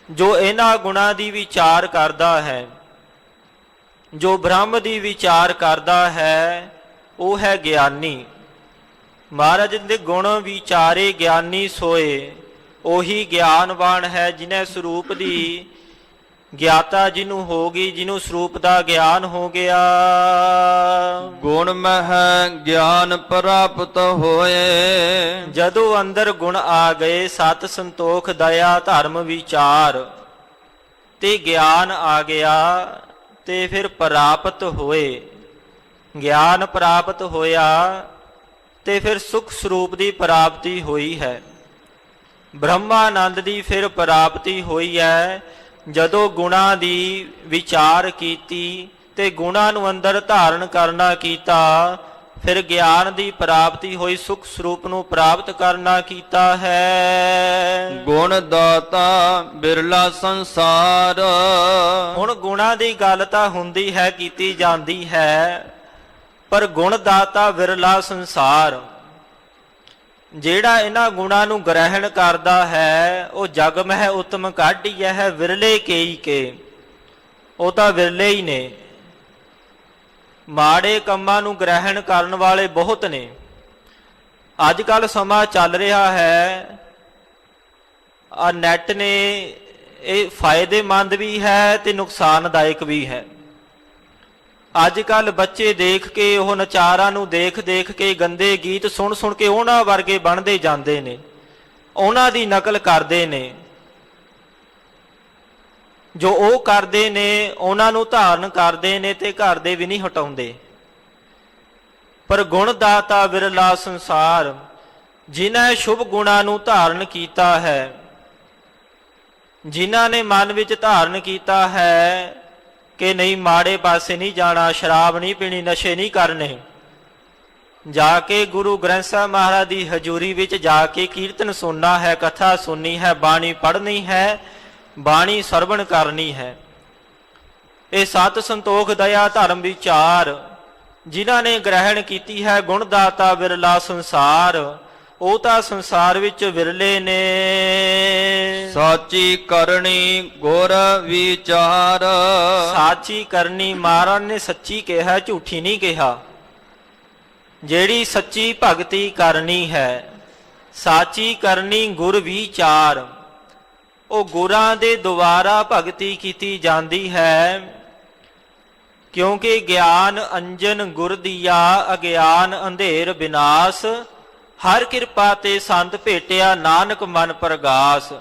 ਜੋ ਇਹਨਾਂ ਗੁਣਾਂ ਦੀ ਵਿਚਾਰ ਕਰਦਾ ਹੈ, ਜੋ ਬ੍ਰਹਮ ਦੀ ਵਿਚਾਰ ਕਰਦਾ ਹੈ, ਉਹ ਹੈ ਗਿਆਨੀ। ਮਹਾਰਾਜ ਦੇ ਗੁਣ ਵਿਚਾਰੇ ਗਿਆਨੀ ਸੋਏ, ਉਹੀ ਗਿਆਨਵਾਨ ਹੈ ਜਿਨੇ ਸਰੂਪ ਦੀ ਗਿਆਤਾ ਜਿਹਨੂੰ ਹੋ ਗਈ, ਜਿਹਨੂੰ ਸਰੂਪ ਦਾ ਗਿਆਨ ਹੋ ਗਿਆ। ਗੁਣ ਮਹਿ ਗਿਆਨ ਪ੍ਰਾਪਤ ਹੋਏ। ਜਦੋਂ ਅੰਦਰ ਗੁਣ ਆ ਗਏ, ਸਤ ਸੰਤੋਖ ਦਇਆ ਧਰਮ ਵਿਚਾਰ ਤੇ ਗਿਆਨ ਆ ਗਿਆ ਤੇ ਫਿਰ ਪ੍ਰਾਪਤ ਹੋਏ। ਗਿਆਨ ਪ੍ਰਾਪਤ ਹੋਇਆ ਤੇ ਫਿਰ ਸੁਖ ਸਰੂਪ ਦੀ ਪ੍ਰਾਪਤੀ ਹੋਈ ਹੈ। ਬ੍ਰਹਮਾਨੰਦ ਦੀ ਫਿਰ ਪ੍ਰਾਪਤੀ ਹੋਈ ਹੈ ਜਦੋਂ ਗੁਣਾਂ ਦੀ ਵਿਚਾਰ ਕੀਤੀ ਤੇ ਗੁਣਾਂ ਨੂੰ ਅੰਦਰ ਧਾਰਨ ਕਰਨਾ ਕੀਤਾ। ਫਿਰ ਗਿਆਨ ਦੀ ਪ੍ਰਾਪਤੀ ਹੋਈ, ਸੁਖ ਸਰੂਪ ਨੂੰ ਪ੍ਰਾਪਤ ਕਰਨਾ ਕੀਤਾ ਹੈ। ਗੁਣ ਦਾਤਾ ਬਿਰਲਾ ਸੰਸਾਰ। ਹੁਣ ਗੁਣਾਂ ਦੀ ਗੱਲ ਤਾਂ ਹੁੰਦੀ ਹੈ, ਕੀਤੀ ਜਾਂਦੀ ਹੈ, ਪਰ ਗੁਣ ਦਾਤਾ ਵਿਰਲਾ ਸੰਸਾਰ। ਜਿਹੜਾ ਇਹਨਾਂ ਗੁਣਾਂ ਨੂੰ ਗ੍ਰਹਿਣ ਕਰਦਾ ਹੈ ਉਹ ਜਗ ਮਹਿ ਉਤਮ ਕਾਢੀਐ ਹੈ, ਵਿਰਲੇ ਕੇਈ ਕੇ। ਉਹ ਤਾਂ ਵਿਰਲੇ ਹੀ ਨੇ। ਮਾੜੇ ਕੰਮਾਂ ਨੂੰ ਗ੍ਰਹਿਣ ਕਰਨ ਵਾਲੇ ਬਹੁਤ ਨੇ। ਅੱਜ ਕੱਲ ਸਮਾਂ ਚੱਲ ਰਿਹਾ ਹੈ, ਆ ਨੈਟ ਨੇ, ਇਹ ਫਾਇਦੇਮੰਦ ਵੀ ਹੈ ਤੇ ਨੁਕਸਾਨਦਾਇਕ ਵੀ ਹੈ। ਅੱਜ ਕੱਲ ਬੱਚੇ ਦੇਖ ਕੇ, ਉਹ ਨਚਾਰਾਂ ਨੂੰ ਦੇਖ ਦੇਖ ਕੇ, ਗੰਦੇ ਗੀਤ ਸੁਣ ਸੁਣ ਕੇ ਉਹਨਾਂ ਵਰਗੇ ਬਣਦੇ ਜਾਂਦੇ ਨੇ, ਉਹਨਾਂ ਦੀ ਨਕਲ ਕਰਦੇ ਨੇ। ਜੋ ਉਹ ਕਰਦੇ ਨੇ ਉਹਨਾਂ ਨੂੰ ਧਾਰਨ ਕਰਦੇ ਨੇ ਤੇ ਘਰ ਦੇ ਵੀ ਨਹੀਂ ਹਟਾਉਂਦੇ। ਪਰ ਗੁਣ ਦਾਤਾ ਵਿਰਲਾ ਸੰਸਾਰ, ਜਿਨ੍ਹਾਂ ਸ਼ੁਭ ਗੁਣਾਂ ਨੂੰ ਧਾਰਨ ਕੀਤਾ ਹੈ, ਜਿਨ੍ਹਾਂ ਨੇ ਮਨ ਵਿੱਚ ਧਾਰਨ ਕੀਤਾ ਹੈ ਕਿ ਨਹੀਂ ਮਾੜੇ ਪਾਸੇ ਨਹੀਂ ਜਾਣਾ, ਸ਼ਰਾਬ ਨਹੀਂ ਪੀਣੀ, ਨਸ਼ੇ ਨਹੀਂ ਕਰਨੇ, ਜਾ ਕੇ ਗੁਰੂ ਗ੍ਰੰਥ ਸਾਹਿਬ ਮਹਾਰਾਜ ਦੀ ਹਜ਼ੂਰੀ ਵਿੱਚ ਜਾ ਕੇ ਕੀਰਤਨ ਸੁਣਨਾ ਹੈ, ਕਥਾ ਸੁਣਨੀ ਹੈ, ਬਾਣੀ ਪੜ੍ਹਨੀ ਹੈ, ਬਾਣੀ ਸਰਵਣ ਕਰਨੀ ਹੈ। ਇਹ ਸਤ ਸੰਤੋਖ ਦਇਆ ਧਰਮ ਵਿਚਾਰ ਜਿਨ੍ਹਾਂ ਨੇ ਗ੍ਰਹਿਣ ਕੀਤੀ ਹੈ, ਗੁਣ ਦਾਤਾ ਵਿਰਲਾ ਸੰਸਾਰ, ਉਹ ਤਾਂ ਸੰਸਾਰ ਵਿੱਚ ਵਿਰਲੇ ਨੇ। ਸਾਚੀ ਕਰਨੀ ਗੁਰ ਵਿਚਾਰ। ਸਾਚੀ ਕਰਨੀ, ਮਹਾਰਾਜ ਨੇ ਸੱਚੀ ਕਿਹਾ, ਝੂਠੀ ਨਹੀਂ ਕਿਹਾ। ਜਿਹੜੀ ਸੱਚੀ ਭਗਤੀ ਕਰਨੀ ਹੈ, ਸਾਚੀ ਕਰਨੀ ਗੁਰ ਵਿਚਾਰ, ਉਹ ਗੁਰਾਂ ਦੇ ਦੁਆਰਾ ਭਗਤੀ ਕੀਤੀ ਜਾਂਦੀ ਹੈ। ਕਿਉਂਕਿ ਗਿਆਨ ਅੰਜਨ ਗੁਰ ਦੀਆ, ਅਗਿਆਨ ਅੰਧੇਰ ਵਿਨਾਸ਼, ਹਰ ਕਿਰਪਾ ਤੇ ਸੰਤ ਭੇਟਿਆ, ਨਾਨਕ ਮਨ ਪ੍ਰਗਾਸ।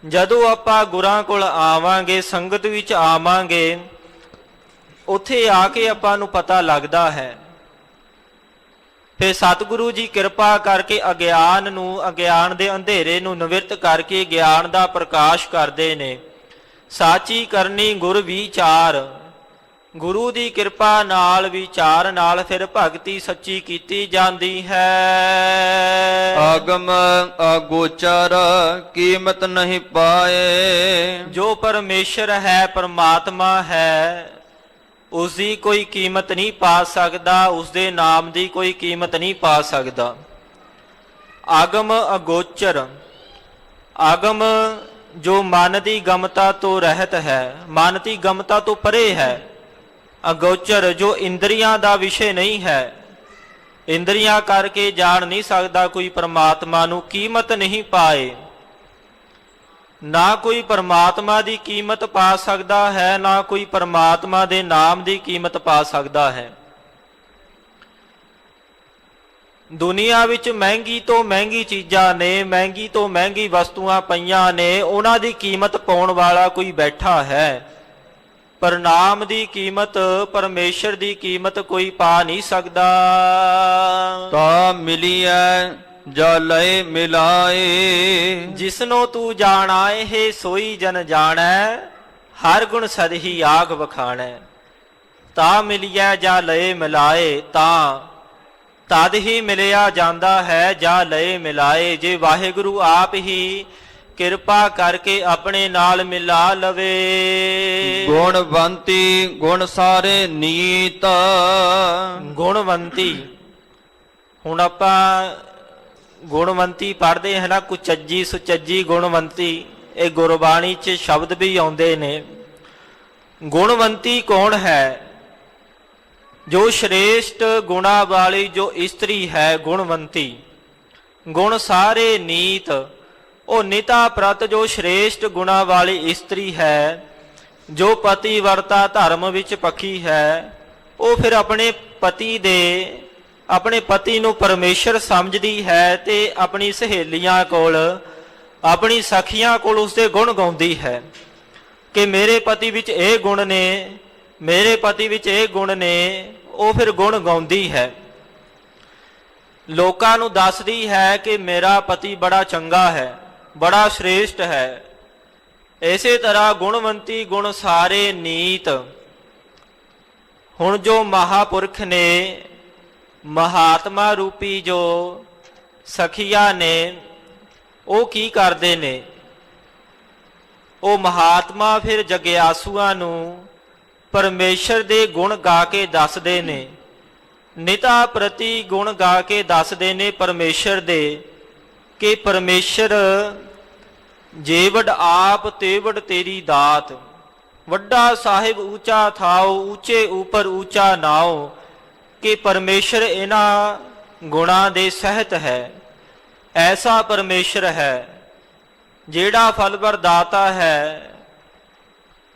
ਜਦੋਂ ਆਪਾਂ ਗੁਰਾਂ ਕੋਲ ਆਵਾਂਗੇ, ਸੰਗਤ ਵਿੱਚ ਆਵਾਂਗੇ, ਉੱਥੇ ਆ ਕੇ ਆਪਾਂ ਨੂੰ ਪਤਾ ਲੱਗਦਾ ਹੈ। ਫਿਰ ਸਤਿਗੁਰੂ ਜੀ ਕਿਰਪਾ ਕਰਕੇ ਅਗਿਆਨ ਨੂੰ, ਅਗਿਆਨ ਦੇ ਅੰਧੇਰੇ ਨੂੰ ਨਿਵਰਤ ਕਰਕੇ ਗਿਆਨ ਦਾ ਪ੍ਰਕਾਸ਼ ਕਰਦੇ ਨੇ। ਸਾਚੀ ਕਰਨੀ ਗੁਰ ਵਿਚਾਰ, ਗੁਰੂ ਦੀ ਕਿਰਪਾ ਨਾਲ, ਵਿਚਾਰ ਨਾਲ ਫਿਰ ਭਗਤੀ ਸੱਚੀ ਕੀਤੀ ਜਾਂਦੀ ਹੈ। ਆਗਮ ਅਗੋਚਰ ਕੀਮਤ ਨਹੀਂ ਪਾਏ। ਜੋ ਪਰਮੇਸ਼ਰ ਹੈ, ਪਰਮਾਤਮਾ ਹੈ, ਉਸ ਦੀ ਕੋਈ ਕੀਮਤ ਨਹੀਂ ਪਾ ਸਕਦਾ, ਉਸ ਦੇ ਨਾਮ ਦੀ ਕੋਈ ਕੀਮਤ ਨਹੀਂ ਪਾ ਸਕਦਾ। ਆਗਮ ਅਗੋਚਰ, ਆਗਮ ਜੋ ਮਨ ਦੀ ਗਮਤਾ ਤੋਂ ਰਹਿਤ ਹੈ, ਮਨ ਦੀ ਗਮਤਾ ਤੋਂ ਪਰੇ ਹੈ। ਅਗੋਚਰ ਜੋ ਇੰਦਰੀਆਂ ਦਾ ਵਿਸ਼ੇ ਨਹੀਂ ਹੈ, ਇੰਦਰੀਆਂ ਕਰਕੇ ਜਾਣ ਨਹੀਂ ਸਕਦਾ ਕੋਈ ਪਰਮਾਤਮਾ ਨੂੰ, ਕੀਮਤ ਨਹੀਂ ਪਾਏ। ਨਾ ਕੋਈ ਪਰਮਾਤਮਾ ਦੀ ਕੀਮਤ ਪਾ ਸਕਦਾ ਹੈ, ਨਾ ਕੋਈ ਪਰਮਾਤਮਾ ਦੇ ਨਾਮ ਦੀ ਕੀਮਤ ਪਾ ਸਕਦਾ ਹੈ। ਦੁਨੀਆ ਵਿੱਚ ਮਹਿੰਗੀ ਤੋਂ ਮਹਿੰਗੀ ਚੀਜ਼ਾਂ ਨੇ, ਮਹਿੰਗੀ ਤੋਂ ਮਹਿੰਗੀ ਵਸਤੂਆਂ ਪਈਆਂ ਨੇ, ਉਹਨਾਂ ਦੀ ਕੀਮਤ ਪਾਉਣ ਵਾਲਾ ਕੋਈ ਬੈਠਾ ਹੈ, ਪਰ ਨਾਮ ਦੀ ਕੀਮਤ, ਪਰਮੇਸ਼ਰ ਦੀ ਕੀਮਤ ਕੋਈ ਪਾ ਨਹੀਂ ਸਕਦਾ। ਤਾ ਮਿਲੀਐ ਜਾ ਲਏ ਮਿਲਾਏ। ਜਿਸਨੋ ਤੂੰ ਜਾਣਾ ਇਹ ਸੋਈ ਜਨ ਜਾਣੈ, ਹਰ ਗੁਣ ਸਦ ਹੀ ਆਗ ਵਖਾਣੈ। ਤਾ ਮਿਲਿਐ ਜਾ ਲਏ ਮਿਲਾਏ, ਤਾਂ ਤਦ ਹੀ ਮਿਲਿਆ ਜਾਂਦਾ ਹੈ ਜਾ ਲਏ ਮਿਲਾਏ। ਜੇ ਵਾਹਿਗੁਰੂ ਆਪ ਹੀ ਕਿਰਪਾ ਕਰਕੇ ਆਪਣੇ ਨਾਲ ਮਿਲਾ ਲਵੇ। ਗੁਣਵੰਤੀ ਗੁਣ ਸਾਰੇ ਨੀਤ। ਗੁਣਵੰਤੀ, ਹੁਣ ਆਪਾਂ ਗੁਣਵੰਤੀ ਪੜ੍ਹਦੇ ਹਾਂ ਨਾ, ਕੁਚੱਜੀ ਸੁਚੱਜੀ ਗੁਣਵੰਤੀ, ਇਹ ਗੁਰਬਾਣੀ 'ਚ ਸ਼ਬਦ ਵੀ ਆਉਂਦੇ ਨੇ। ਗੁਣਵੰਤੀ ਕੌਣ ਹੈ? ਜੋ ਸ਼੍ਰੇਸ਼ਟ ਗੁਣਾ ਵਾਲੀ ਜੋ ਇਸਤਰੀ ਹੈ ਗੁਣਵੰਤੀ। ਗੁਣ ਸਾਰੇ ਨੀਤ, ਉਹ ਨਿਤਾ ਪ੍ਰਤ ਜੋ ਸ਼੍ਰੇਸ਼ਟ ਗੁਣਾ ਵਾਲੀ ਇਸਤਰੀ ਹੈ, ਜੋ ਪਤੀ ਵਰਤਾ ਧਰਮ ਵਿੱਚ ਪੱਕੀ ਹੈ, ਉਹ ਫਿਰ ਆਪਣੇ ਪਤੀ ਨੂੰ ਪਰਮੇਸ਼ਰ ਸਮਝਦੀ ਹੈ ਤੇ ਆਪਣੀ ਸਹੇਲੀਆਂ ਕੋਲ, ਆਪਣੀ ਸਖੀਆਂ ਕੋਲ ਉਸਦੇ ਗੁਣ ਗਾਉਂਦੀ ਹੈ ਕਿ ਮੇਰੇ ਪਤੀ ਵਿੱਚ ਇਹ ਗੁਣ ਨੇ, ਮੇਰੇ ਪਤੀ ਵਿੱਚ ਇਹ ਗੁਣ ਨੇ। ਉਹ ਫਿਰ ਗੁਣ ਗਾਉਂਦੀ ਹੈ, ਲੋਕਾਂ ਨੂੰ ਦੱਸਦੀ ਹੈ ਕਿ ਮੇਰਾ ਪਤੀ ਬੜਾ ਚੰਗਾ ਹੈ, ਬੜਾ ਸ਼੍ਰੇਸ਼ਟ ਹੈ। ਇਸੇ ਤਰ੍ਹਾਂ ਗੁਣਵੰਤੀ ਗੁਣ ਸਾਰੇ ਨੀਤ। ਹੁਣ ਜੋ ਮਹਾਪੁਰਖ ਨੇ, ਮਹਾਤਮਾ ਰੂਪੀ ਜੋ ਸਖੀਆਂ ਨੇ, ਉਹ ਕੀ ਕਰਦੇ ਨੇ? ਉਹ ਮਹਾਤਮਾ ਫਿਰ ਜਗਿਆਸੂਆਂ ਨੂੰ ਪਰਮੇਸ਼ਰ ਦੇ ਗੁਣ ਗਾ ਕੇ ਦੱਸਦੇ ਨੇ, ਨਿਤਾ ਪ੍ਰਤੀ ਗੁਣ ਗਾ ਕੇ ਦੱਸਦੇ ਨੇ ਪਰਮੇਸ਼ਰ ਦੇ, ਕਿ ਪਰਮੇਸ਼ਰ ਜੇਵੜ ਆਪ ਤੇਵੜ ਤੇਰੀ ਦਾਤ, ਵੱਡਾ ਸਾਹਿਬ ਊਚਾ ਥਾਓ, ਊਚੇ ਉਪਰ ਊਚਾ ਨਾਓ, ਕਿ ਪਰਮੇਸ਼ਰ ਇਹਨਾਂ ਗੁਣਾਂ ਦੇ ਸਹਿਤ ਹੈ। ਐਸਾ ਪਰਮੇਸ਼ਰ ਹੈ ਜਿਹੜਾ ਫਲ ਵਰਦਾਤਾ ਹੈ,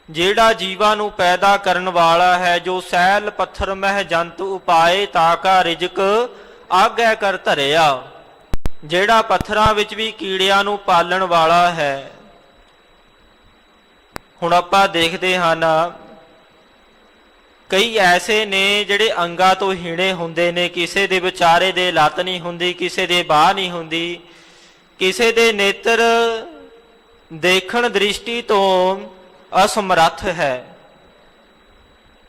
ਜਿਹੜਾ ਜੀਵਾਂ ਨੂੰ ਪੈਦਾ ਕਰਨ ਵਾਲਾ ਹੈ, ਜੋ ਸੈਲ ਪੱਥਰ ਮਹਿ ਜੰਤ ਉਪਾਏ ਤਾਕਾ ਰਿਜਕ ਆਗੈ ਕਰ ਧਰਿਆ, ਜਿਹੜਾ ਪੱਥਰਾਂ ਵਿੱਚ ਵੀ ਕੀੜਿਆਂ ਨੂੰ ਪਾਲਣ ਵਾਲਾ ਹੈ। ਹੁਣ ਆਪਾਂ ਦੇਖਦੇ ਹਨ ਕਈ ਐਸੇ ਨੇ ਜਿਹੜੇ ਅੰਗਾਂ ਤੋਂ ਹੀਣੇ ਹੁੰਦੇ ਨੇ, ਕਿਸੇ ਦੇ ਵਿਚਾਰੇ ਦੇ ਲੱਤ ਨਹੀਂ ਹੁੰਦੀ, ਕਿਸੇ ਦੇ ਬਾਹ ਨਹੀਂ ਹੁੰਦੀ, ਕਿਸੇ ਦੇ ਨੇਤਰ ਦੇਖਣ ਦ੍ਰਿਸ਼ਟੀ ਤੋਂ ਅਸਮਰੱਥ ਹੈ।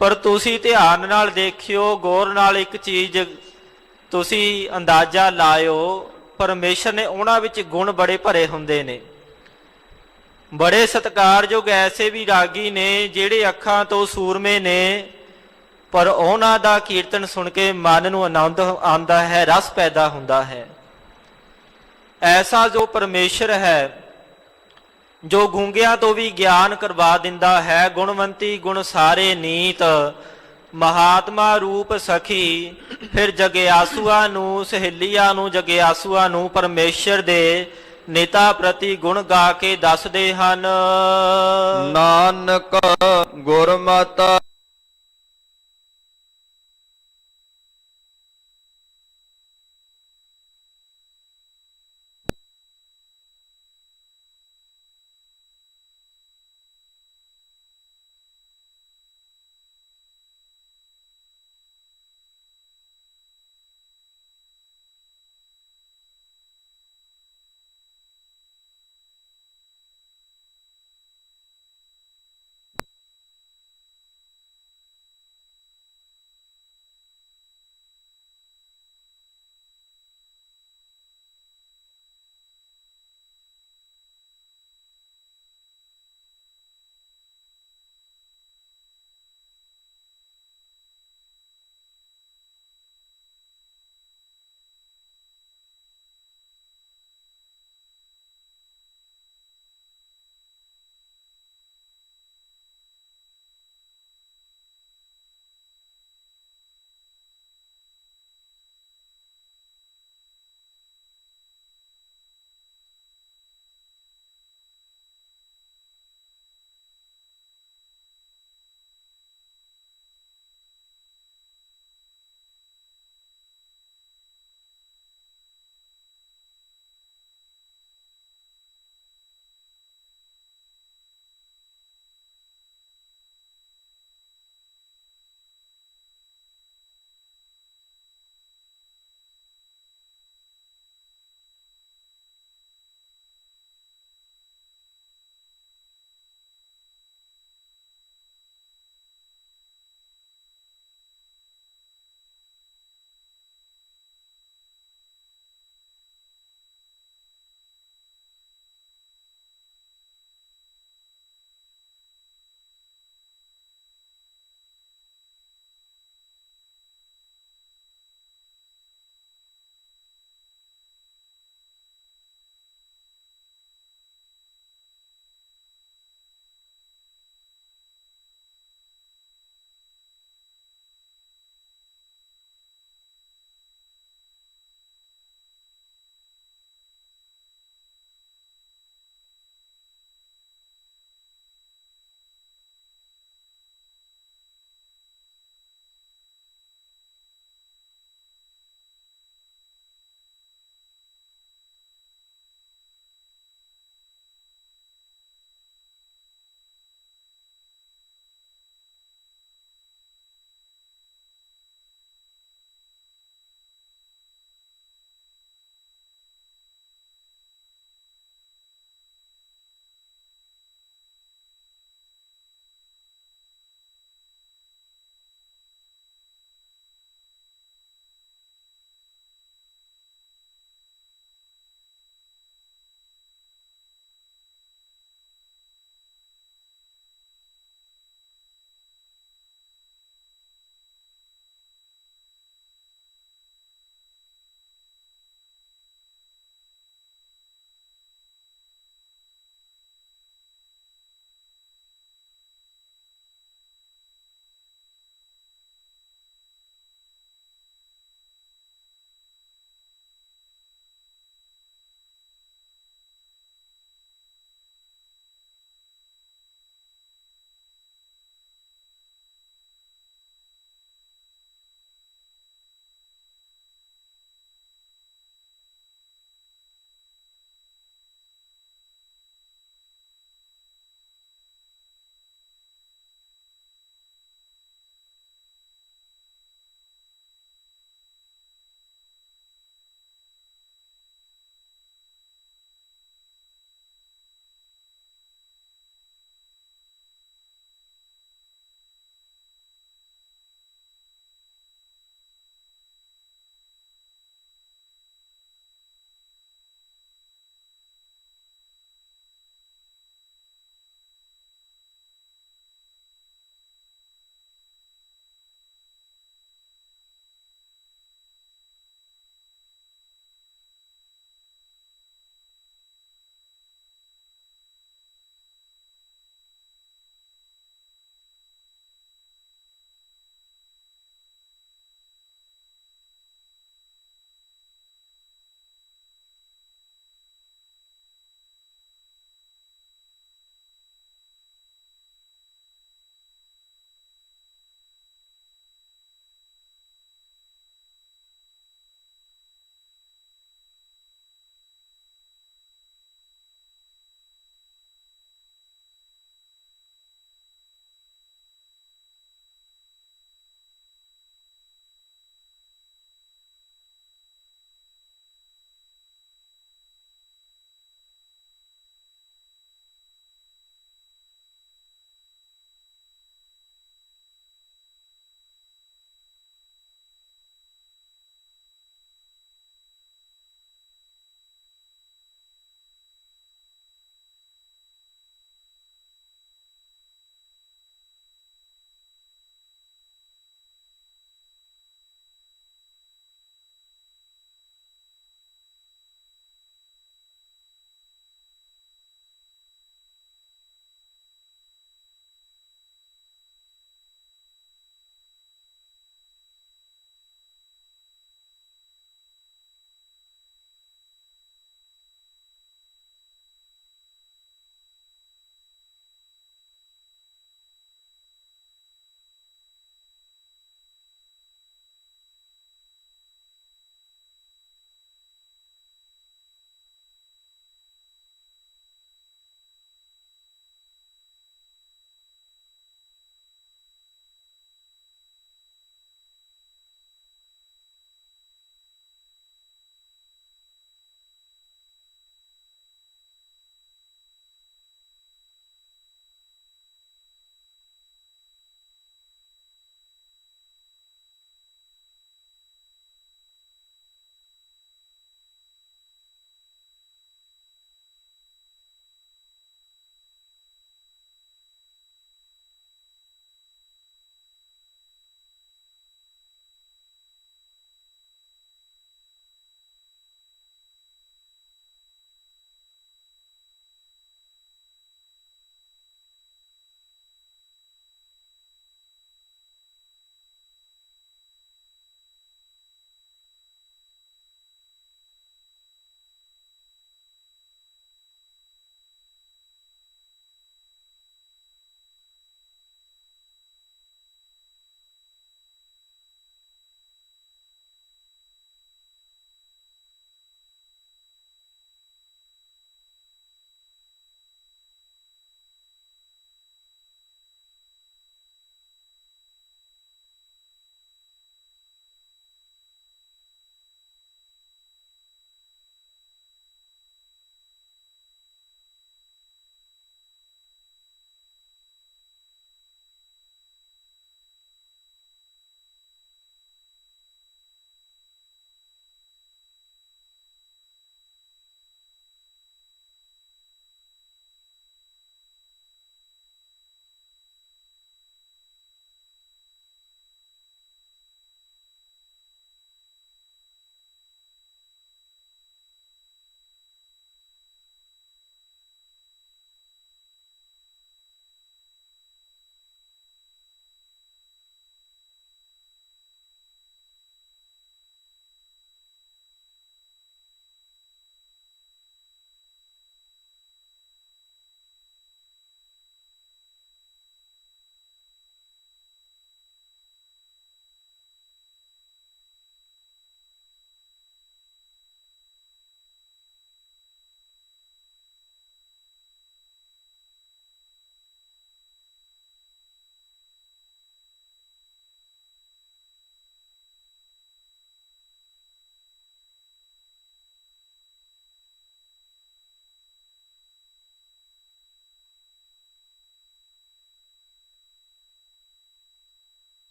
ਪਰ ਤੁਸੀਂ ਧਿਆਨ ਨਾਲ ਦੇਖਿਓ, ਗੌਰ ਨਾਲ ਇੱਕ ਚੀਜ਼ ਤੁਸੀਂ ਅੰਦਾਜ਼ਾ ਲਾਇਓ, ਪਰਮੇਸ਼ਰ ਨੇ ਉਹਨਾਂ ਵਿੱਚ ਗੁਣ ਬੜੇ ਭਰੇ ਹੁੰਦੇ ਨੇ। ਬੜੇ ਸਤਿਕਾਰਯੋਗ ਐਸੇ ਵੀ ਰਾਗੀ ਨੇ ਜਿਹੜੇ ਅੱਖਾਂ ਤੋਂ ਸੂਰਮੇ ਨੇ, ਪਰ ਉਹਨਾਂ ਦਾ ਕੀਰਤਨ ਸੁਣ ਕੇ ਮਨ ਨੂੰ ਆਨੰਦ ਆਉਂਦਾ ਹੈ, ਰਸ ਪੈਦਾ ਹੁੰਦਾ ਹੈ। ਐਸਾ ਜੋ ਪਰਮੇਸ਼ਰ ਹੈ, ਜੋ ਗੂੰਗਿਆਂ ਤੋਂ ਵੀ ਗਿਆਨ ਕਰਵਾ ਦਿੰਦਾ ਹੈ। ਗੁਣਵੰਤੀ ਗੁਣ ਸਾਰੇ ਨੀਤ, ਮਹਾਤਮਾ ਰੂਪ ਸਖੀ, ਫਿਰ ਜਗਿਆਸੂਆਂ ਨੂੰ, ਸਹੇਲੀਆਂ ਨੂੰ, ਜਗਿਆਸੂਆਂ ਨੂੰ ਪਰਮੇਸ਼ਰ ਦੇ ਨਿਤਾ ਪ੍ਰਤੀ ਗੁਣ ਗਾ ਕੇ ਦੱਸਦੇ ਹਨ। ਨਾਨਕ ਗੁਰਮਤਿ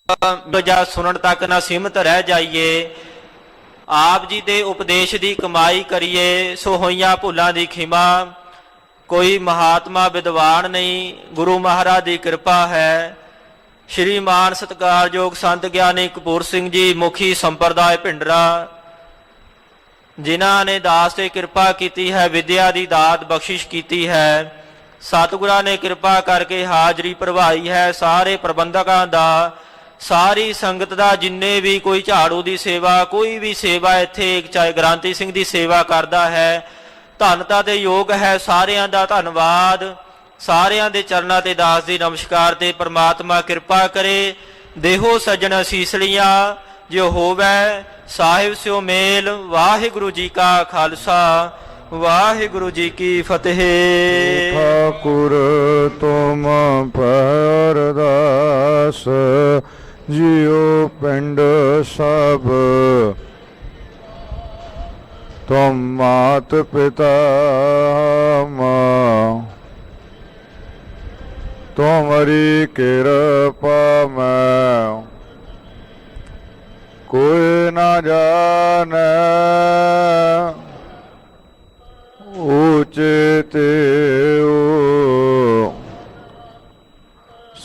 ਜਾਂ ਸੁਣਨ ਤੱਕ ਨਾ ਸੀਮਤ ਰਹਿ ਜਾਈਏ। ਆਪ ਜੀ ਦੇ ਉਪਦੇਸ਼ ਦੀ ਕਮਾਈ ਕਰੀਏ, ਸੋ ਹੋਈਆਂ ਭੁੱਲਾਂ ਦੀ ਖਿਮਾ। ਕੋਈ ਮਹਾਤਮਾ ਵਿਦਵਾਨ ਨਹੀਂ, ਗੁਰੂ ਮਹਾਰਾਜ ਦੀ ਕਿਰਪਾ ਹੈ। ਸ਼੍ਰੀਮਾਨ ਸਤਿਕਾਰਯੋਗ ਸੰਤ ਗਿਆਨੀ ਕਪੂਰ ਸਿੰਘ ਜੀ, ਮੁਖੀ ਸੰਪਰਦਾਇ ਭਿੰਡਰਾ, ਜਿਨ੍ਹਾਂ ਨੇ ਦਾਸ ਤੇ ਕਿਰਪਾ ਕੀਤੀ ਹੈ, ਵਿਦਿਆ ਦੀ ਦਾਤ ਬਖਸ਼ਿਸ਼ ਕੀਤੀ ਹੈ। ਸਤਿਗੁਰਾਂ ਨੇ ਕਿਰਪਾ ਕਰਕੇ ਹਾਜ਼ਰੀ ਭਰਵਾਈ ਹੈ। ਸਾਰੇ ਪ੍ਰਬੰਧਕਾਂ ਦਾ, ਸਾਰੀ ਸੰਗਤ ਦਾ, ਜਿੰਨੇ ਵੀ ਕੋਈ ਝਾੜੂ ਦੀ ਸੇਵਾ, ਕੋਈ ਵੀ ਸੇਵਾ ਇੱਥੇ, ਚਾਹੇ ਗ੍ਰਾਂਤੀ ਸਿੰਘ ਦੀ ਸੇਵਾ ਕਰਦਾ ਹੈ, ਧੰਨਤਾ ਤੇ ਯੋਗ ਹੈ। ਸਾਰਿਆਂ ਦਾ ਧੰਨਵਾਦ। ਸਾਰਿਆਂ ਦੇ ਚਰਨਾਂ ਤੇ ਦਾਸ ਦੀ ਨਮਸਕਾਰ। ਤੇ ਪ੍ਰਮਾਤਮਾ ਕਿਰਪਾ ਕਰੇ, ਦੇਹੋ ਸੱਜਣ ਅਸੀਸਲੀਆਂ, ਜੋ ਹੋਵੇ ਸਾਹਿਬ ਸਿਓ ਮੇਲ। ਵਾਹਿਗੁਰੂ ਜੀ ਕਾ ਖਾਲਸਾ, ਵਾਹਿਗੁਰੂ ਜੀ ਕੀ ਫਤਿਹ। ਠਾਕੁਰ ਤੁਮ ਪਰਦਾਸ, ਜਿਉ ਪਿੰਡ ਸਭ ਤੁਮ ਮਾਤ ਪਿਤਾ ਮਾਂ, ਤੁਮਰੀ ਕਿਰਪਾ ਮੈਂ ਕੋਈ ਨਾ ਜਾਣੈ। ਉਚਿਤੇ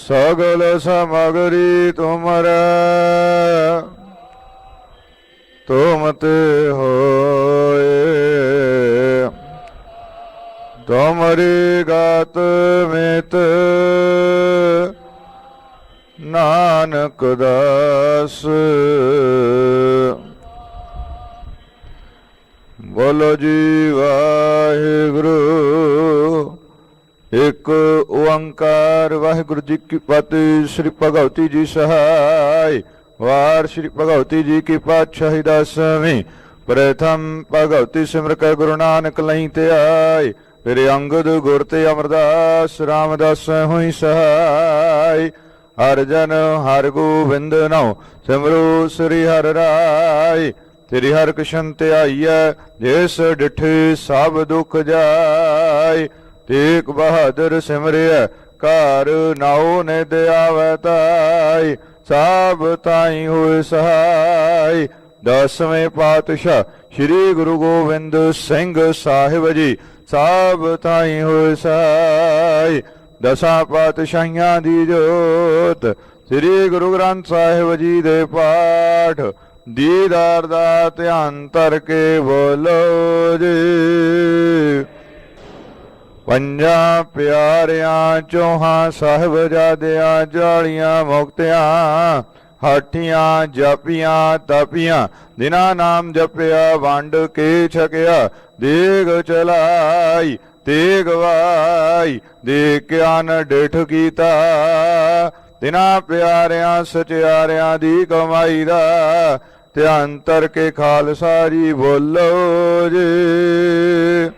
ਸਗਲ ਸਮਗਰੀ ਤੁਮਰੇ, ਤੁਮ ਤੇ ਹੋਏ। ਤੁਮਰੀ ਗਾਤ ਮਿਤ ਨਾਨਕ ਦਾਸ। ਬੋਲੋ ਜੀ ਵਾਹਿਗੁਰੂ। ਇੱਕ ਓੰਕਾਰ। ਵਾਹਿਗੁਰੂ ਜੀ ਕੀ ਫਤਿਹ। ਸ੍ਰੀ ਭਗਵਤੀ ਜੀ ਸਹਾਇ। ਵਾਰ ਸ੍ਰੀ ਭਗਵਤੀ ਜੀ ਕੀ ਪਾਤਸ਼ਾਹੀ ਦਸਵੀਂ। ਪ੍ਰਥਮ ਭਗਵਤੀ ਸਿਮਰ ਕੈ ਗੁਰੂ ਨਾਨਕ ਲਈ ਤੇ ਆਏ। ਫਿਰ ਅੰਗਦ ਗੁਰ ਤੇ ਅਮਰਦਾਸ ਰਾਮਦਾਸ ਹੋਈ ਸਹਾਇ। ਹਰ ਜਨ ਹਰ ਗੋਬਿੰਦ ਨਾਉ ਸਿਮਰੋ ਸ੍ਰੀ ਹਰਿ ਰਾਇ। ਤੇਰੀ ਹਰਿ ਕ੍ਰਿਸ਼ਨ ਧਿਆਈਐ, ਜਿਸ ਡਿਠੇ ਸਭ ਦੁਖ ਜਾਇ। ਤੇਗ ਬਹਾਦਰ ਸਿਮਰਿਐ, ਘਰ ਨਾਉ ਨਿਦ ਆਵੈ ਤਾਈ। ਸਭ ਤਾਈ ਹੋਏ ਸਹਾਈ। ਦਸਵੇਂ ਪਾਤਸ਼ਾਹ ਸ੍ਰੀ ਗੁਰੂ ਗੋਬਿੰਦ ਸਿੰਘ ਸਾਹਿਬ ਜੀ, ਸਭ ਤਾਈ ਹੋਏ ਸਹਾਈ। ਦਸਾਂ ਪਾਤਸ਼ਾਹੀਆਂ ਦੀ ਜੋਤ, ਸ੍ਰੀ ਗੁਰੂ ਗ੍ਰੰਥ ਸਾਹਿਬ ਜੀ ਦੇ ਪਾਠ, ਦੀਦਾਰ ਦਾ ਧਿਆਨ ਧਰ ਕੇ ਬੋਲੋ ਜੀ। ਪੰਜਾਂ ਪਿਆਰਿਆਂ ਚੌਹਾਂ ਸਾਹਿਬਜ਼ਾਦਿਆਂ, ਜਾਲੀਆਂ ਮੁਕਤਿਆਂ, ਹਾਠੀਆਂ ਜਾਪੀਆਂ ਤਾਪੀਆਂ, ਦਿਨਾਂ ਨਾਮ ਜਪਿਆ, ਵੰਡ ਕੇ ਛਕਿਆ, ਦੇਗ ਚਲਾਈ ਤੇਗ ਵਾਈ, ਦੇ ਗਿਆਨ ਡਿਠ ਕੀਤਾ। ਤਿਨਾਂ ਪਿਆਰਿਆਂ ਸਚਿਆਰਿਆਂ ਦੀ ਕਮਾਈ ਦਾ ਧਿਆਨ ਧਰ ਕੇ ਖਾਲਸਾ ਜੀ ਬੋਲੋ ਜੀ।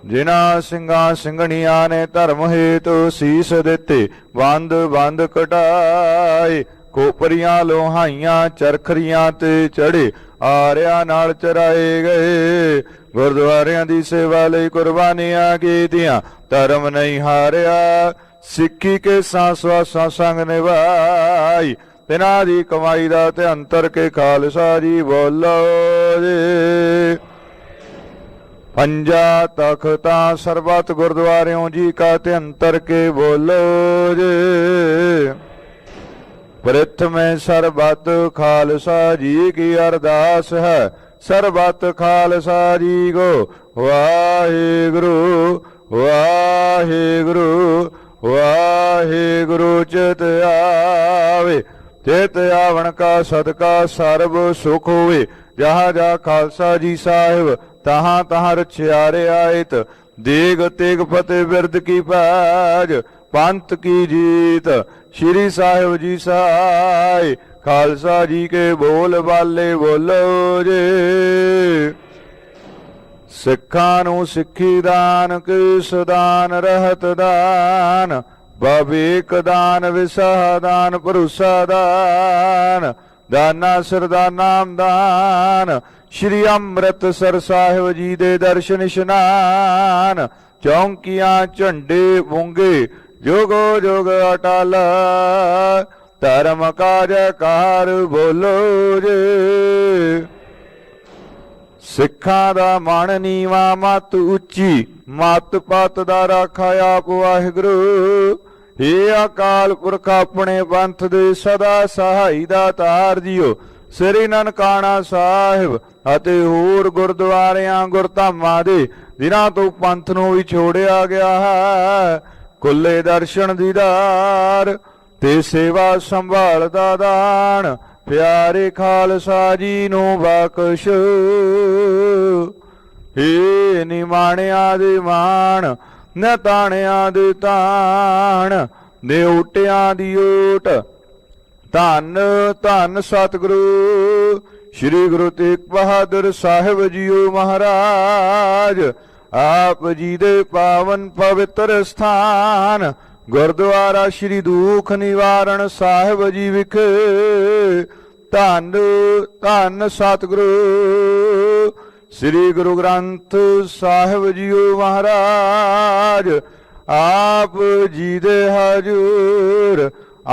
ਜਿਨ੍ਹਾਂ ਸਿੰਘਾਂ ਸਿੰਘਣੀਆਂ ਨੇ ਧਰਮ ਹੇਤੁ ਸੀਸ ਦਿੱਤੇ, ਬੰਦ ਬੰਦ ਕਟਾਏ। ਕੋਪਰੀਆਂ ਲੋਹਾਈਆਂ ਚਰਖਰੀਆਂ ਤੇ ਚੜੇ, ਆਰਿਆਂ ਨਾਲ ਚਰਾਏ ਗਏ। ਗੁਰਦੁਆਰਿਆਂ ਦੀ ਸੇਵਾ ਲਈ ਕੁਰਬਾਨੀਆਂ ਕੀਤੀਆਂ, ਧਰਮ ਨਹੀਂ ਹਾਰਿਆ। ਸਿੱਖੀ ਕੇ ਸਾਂਸਵਾਸਾਂ ਸੰਗ ਨਿਭਾਈ, ਤਿਨਾਂ ਦੀ ਕਮਾਈ ਦਾ ਧਿਆਨ ਧਰ ਕੇ ਖਾਲਸਾ ਜੀ ਬੋਲੋ ਜੀ। ਪੰਜਾ ਤਖਤਾਂ ਸਰਬਤ ਗੁਰਦੁਆਰਿਓਂ ਜੀ ਕਾ ਧਿਆਨ ਧਰ ਕੇ ਬੋਲੋ ਜੀ। ਪ੍ਰਥਮੇ ਸਰਬਤ ਖਾਲਸਾ ਜੀ ਕੀ ਅਰਦਾਸ ਹੈ, ਸਰਬਤ ਖਾਲਸਾ ਜੀ ਕੋ ਵਾਹਿਗੁਰੂ ਵਾਹਿਗੁਰੂ ਵਾਹਿਗੁਰੂ। ਚਿਤ ਆਵੇ, ਚਿਤ ਆਵਣ ਕਾ ਸਦਕਾ ਸਰਬ ਸੁਖ ਹੋਵੇ। ਜਹਾਂ ਜਾ ਖਾਲਸਾ ਜੀ ਸਾਹਿਬ, ਤਹਾਂ ਤਹਾਂ ਰਚਿਆਰੇ ਆਇਤ। ਦੇਗ ਤੇਗ ਫਤਿਹ ਬਿਰਦ ਕੀ ਪੈਜ, ਪੰਥ ਕੀ ਜੀਤ। ਸ਼੍ਰੀ ਸਾਹਿਬ ਜੀ ਸਹਾਇ, ਖਾਲਸਾ ਜੀ ਕੇ ਬੋਲ ਬਾਲੇ ਬੋਲੋ ਜੀ। ਸਿੱਖਾਂ ਨੂੰ ਸਿੱਖੀ ਦਾਨ, ਕਿਸ ਦਾਨ ਰਹਿਤ ਦਾਨ। ਬਵੇਕ ਦਾਨ, ਵਿਸਾਹ ਦਾਨ, ਭਰੋਸਾ ਦਾਨ। ਦਾਨਾ ਸਰਦਾ ਨਾਮ ਦਾਨ। ਸ਼੍ਰੀ ਅੰਮ੍ਰਿਤਸਰ ਸਾਹਿਬ ਜੀ ਦੇ ਦਰਸ਼ਨ ਇਸ਼ਨਾਨ। ਚੌਂਕੀਆਂ ਝੰਡੇ ਬੁੰਗੇ, ਜੋਗੋ ਜੋਗ ਅਟਲ। ਧਰਮ ਕਾ ਜੈਕਾਰ ਬੋਲੋ ਜੇ। ਸਿੱਖਾਂ ਦਾ ਮਨ ਨੀਵਾ ਮਤ ਉੱਚੀ, ਮਤ ਪਤ ਦਾ ਰਾਖਾ ਆਪ ਵਾਹਿਗੁਰੂ। ਏ ਅਕਾਲ ਪੁਰਖ ਆਪਣੇ ਪੰਥ ਦੇ ਸਦਾ ਸਹਾਈ ਦਾ ਤਾਰ ਜੀਓ। ਸ੍ਰੀ ਨਨਕਾਣਾ ਸਾਹਿਬ ਅਤੇ ਹੋਰ ਗੁਰਦੁਆਰਿਆਂ ਗੁਰਧਾਮਾਂ ਦੇ ਜਿਨ੍ਹਾਂ ਤੋਂ ਪੰਥ ਨੂੰ ਵਿਛੋੜਿਆ ਗਿਆ ਹੈ, ਖੁੱਲੇ ਦਰਸ਼ਨ ਦੀਦਾਰ ਤੇ ਸੇਵਾ ਸੰਭਾਲ ਦਾ ਦਾਨ ਪਿਆਰੇ ਖਾਲਸਾ ਜੀ ਨੂੰ ਬਖਸ਼। ਏ ਨਿਮਾਣਿਆਂ ਦੇ ਮਾਣ, ਨਤਾਣਿਆਂ ਦੇ ਤਾਣ, ਨੇ ਓਟਿਆਂ ਦੀ ਓਟ। ਧੰਨ ਧੰਨ ਸਤਿਗੁਰੂ ਸ੍ਰੀ ਗੁਰੂ ਤੇਗ ਬਹਾਦਰ ਸਾਹਿਬ ਜੀਓ ਮਹਾਰਾਜ। ਆਪ ਜੀ ਦੇ ਪਾਵਨ ਪਵਿੱਤਰ ਸਥਾਨ ਗੁਰਦੁਆਰਾ ਸ੍ਰੀ ਦੁਖ ਨਿਵਾਰਣ ਸਾਹਿਬ ਜੀ ਵਿਖੇ ਧੰਨ ਧੰਨ ਸਤਿਗੁਰੂ ਸ੍ਰੀ ਗੁਰੂ ਗ੍ਰੰਥ ਸਾਹਿਬ ਜੀਓ ਮਹਾਰਾਜ। ਆਪ ਜੀ ਦੇ ਹਜੂਰ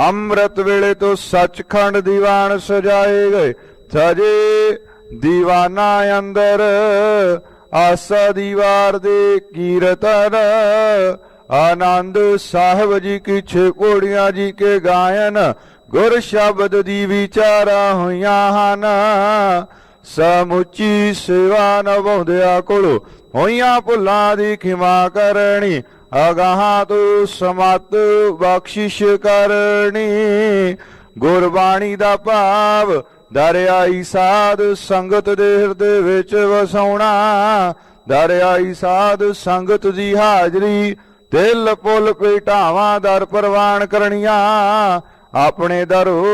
ਅੰਮ੍ਰਿਤ ਵੇਲੇ ਤੋਂ ਸੱਚਖੰਡ ਦੀਵਾਨ ਸਜਾਏ ਗਏ। ਸਜੇ ਦੀਵਾਨਾ ਅੰਦਰ ਆਸਾ ਦੀਵਾਰ ਦੇ ਕੀਰਤਨ ਆਨੰਦ ਸਾਹਿਬ ਜੀ ਕੀ ਛੇ ਪੌੜੀਆਂ ਜੀ ਕੇ ਗਾਇਨ ਗੁਰ ਸ਼ਬਦ ਦੀ ਵਿਚਾਰਾਂ ਹੋਈਆਂ ਹਨ। ਸਮੁੱਚੀ ਸੇਵਾ ਨਿਭਾਉਂਦਿਆਂ ਕੋਲੋਂ ਹੋਈਆਂ ਭੁੱਲਾਂ ਦੀ ਖਿਮਾ ਕਰਨੀ, ਅਗਾਹਾਂ ਤੋਂ ਸਮਤ ਬਖਸ਼ਿਸ਼ ਕਰਨੀ। ਗੁਰਬਾਣੀ ਦਾ ਭਾਵ ਦਰਿਆਈ ਸਾਧ ਸੰਗਤ ਦੇ ਹਿਰਦੇ ਵਿੱਚ ਵਸਾਉਣਾ। ਦਰਿਆਈ ਸਾਧ ਸੰਗਤ ਦੀ ਹਾਜ਼ਰੀ ਦਿਲ ਪੁੱਲ ਭੇਟਾਵਾਂ ਦਰ ਪ੍ਰਵਾਨ ਕਰਨੀਆਂ। ਆਪਣੇ ਦਰੋ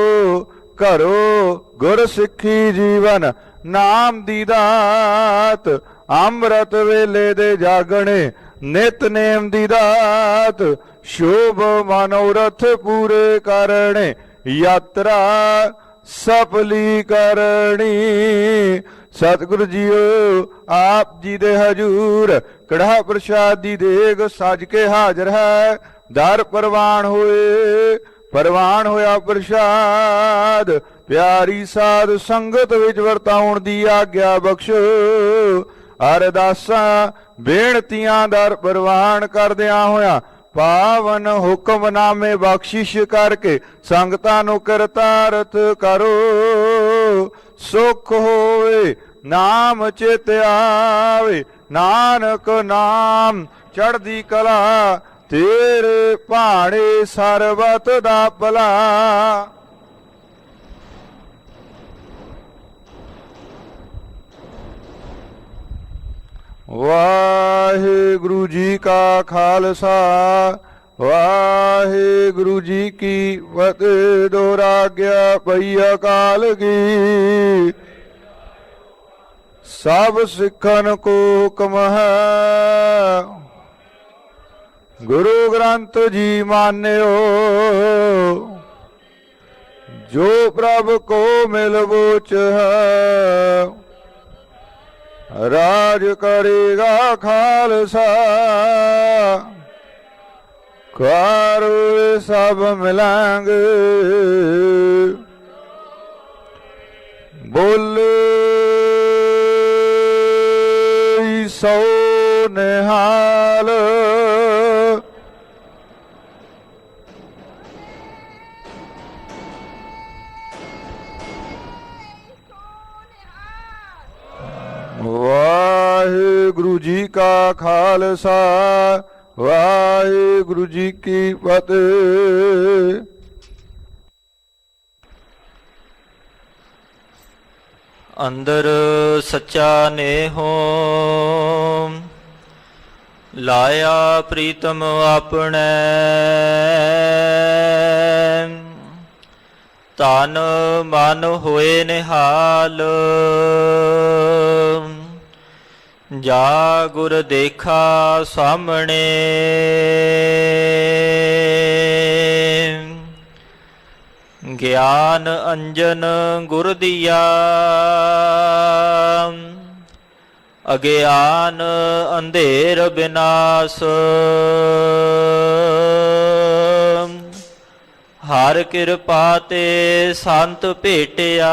ਘਰੋ ਗੁਰ ਸਿੱਖੀ ਜੀਵਨ ਨਾਮ ਦੀ ਦਾਤ। ਅੰਮ੍ਰਿਤ ਵੇਲੇ ਦੇ ਜਾਗਣੇ ਨਿਤਨੇਮ ਦੀ ਦਾਤ। ਸ਼ੋਭ ਮਨੋਰਥ ਪੂਰੇ ਕਰਨੇ ਯਾਤਰਾ ਸਫਲੀ ਕਰਨੀ। ਸਤਿਗੁਰੂ ਜੀਓ ਆਪ ਜੀ ਦੇ ਹਜੂਰ ਕੜਾਹ ਪ੍ਰਸ਼ਾਦ ਦੀ ਦੇਗ ਸਜ ਕੇ ਹਾਜ਼ਰ ਹੈ। ਦਰ ਪ੍ਰਵਾਨ ਹੋਇਆ ਪ੍ਰਸ਼ਾਦ ਪਿਆਰੀ ਸਾਧ ਸੰਗਤ ਵਿੱਚ ਵਰਤਾਉਣ ਦੀ ਆਗਿਆ ਬਖਸ਼ੋ। ਅਰਦਾਸਾਂ ਬੇਨਤੀਆਂ ਦਰ ਪ੍ਰਵਾਨ ਕਰਦਿਆਂ ਹੋਇਆਂ ਪਾਵਨ ਹੁਕਮਨਾਮੇ ਬਖਸ਼ਿਸ਼ ਕਰਕੇ ਸੰਗਤਾਂ ਨੂੰ ਕਰਤਾਰਥ ਕਰੋ। ਸੁਖ ਹੋਵੇ ਨਾਮ ਚਿਤ ਆਵੇ, ਨਾਨਕ ਨਾਮ ਚੜ੍ਹਦੀ ਕਲਾ ਤੇਰੇ ਭਾਣੇ ਸਰਬਤ ਦਾ ਭਲਾ। ਵਾਹਿਗੁਰੂ ਜੀ ਕਾ ਖਾਲਸਾ ਵਾਹਿਗੁਰੂ ਜੀ ਕੀ ਫਤਿਹ। ਦੁਰਾਗਿਆ ਪਈ ਅਕਾਲ ਕੀ ਸਭ ਸਿੱਖਨ ਕੋ ਹੁਕਮ ਹੈ। ਗੁਰੂ ਗ੍ਰੰਥ ਜੀ ਮਾਨਿਓ ਜੋ ਪ੍ਰਭ ਕੋ ਮਿਲ ਬੋਚ ਹੈ। ਰਾਜ ਕਰੇਗਾ ਖਾਲਸਾ ਕਾਰੂ ਸਭ ਮਿਲਾਂਗੇ। ਬੋਲੇ ਸੋ ਨਿਹਾਲ। ਵਾਹਿਗੁਰੂ ਜੀ ਕਾ ਖਾਲਸਾ ਵਾਹਿਗੁਰੂ ਜੀ ਕੀ ਫਤਿਹ। ਅੰਦਰ ਸੱਚਾ ਨੇਹੋ ਲਾਇਆ ਪ੍ਰੀਤਮ ਆਪਣੇ। ਤਨ ਮਨ ਹੋਏ ਨਿਹਾਲ ਜਾ ਗੁਰ ਦੇਖਾ ਸਾਹਮਣੇ। ਗਿਆਨ ਅੰਜਨ ਗੁਰ ਦੀਆ ਅਗਿਆਨ ਅੰਧੇਰ ਬਿਨਾਸ਼। ਹਰ ਕਿਰਪਾ ਤੇ ਸੰਤ ਭੇਟਿਆ।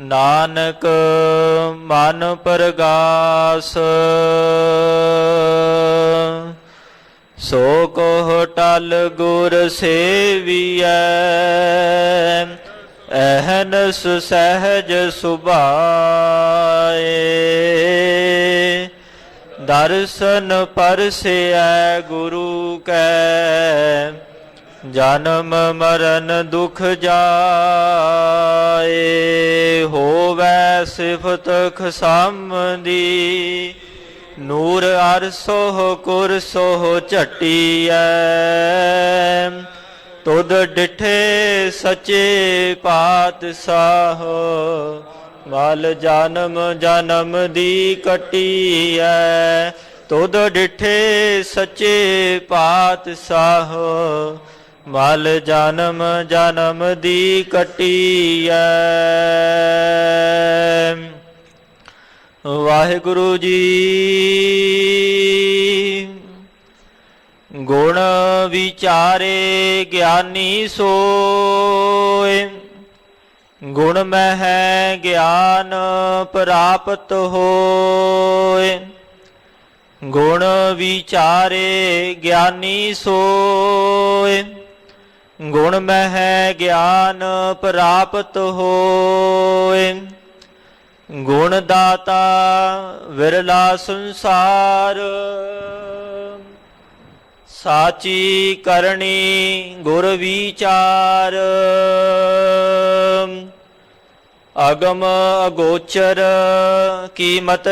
ਨਾਨਕ ਮਨ ਪਰਗਾਸ ਸੋ ਕੋ ਟਲ ਗੁਰ ਸੇਵੀਐ। ਅਹਨਸ ਸਹਿਜ ਸੁਭਾਏ ਦਰਸ਼ਨ ਪਰਸੈ ਗੁਰੂ ਕੈ। ਜਨਮ ਮਰਨ ਦੁਖ ਜਾਏ ਹੋਵੈ ਸਿਫਤ ਖਸਮਦੀ। ਨੂਰ ਅਰਸੋ ਕੁਰਸੋ ਝਟੀਐ ਤੁਧ ਡਿਠੇ ਸੱਚੇ ਪਾਤਸ਼ਾਹ। ਮਲ ਜਨਮ ਜਨਮ ਦੀ ਕਟੀਐ ਤੁਧ ਡਿਠੇ ਸੱਚੇ ਪਾਤਸ਼ਾਹ। ਮਲ ਜਨਮ ਜਨਮ ਦੀ ਕਟੀਐ। ਵਾਹਿਗੁਰੂ ਜੀ। ਗੁਣ ਵਿਚਾਰੇ ਗਿਆਨੀ ਸੋਏ। ਗੁਣ ਮਹਿ ਗਿਆਨ ਪ੍ਰਾਪਤ ਹੋਏ। ਗੁਣ ਵਿਚਾਰੇ ਗਿਆਨੀ ਸੋਏ। ਗੁਣ ਮਹਿ ਗਿਆਨ ਪ੍ਰਾਪਤ ਹੋਏ। ਗੁਣ ਦਾਤਾ ਵਿਰਲਾ ਸੰਸਾਰ। ਸਾਚੀ ਕਰਨੀ ਗੁਰ ਵਿਚਾਰ। ਅਗਮ ਅਗੋਚਰ ਕੀਮਤ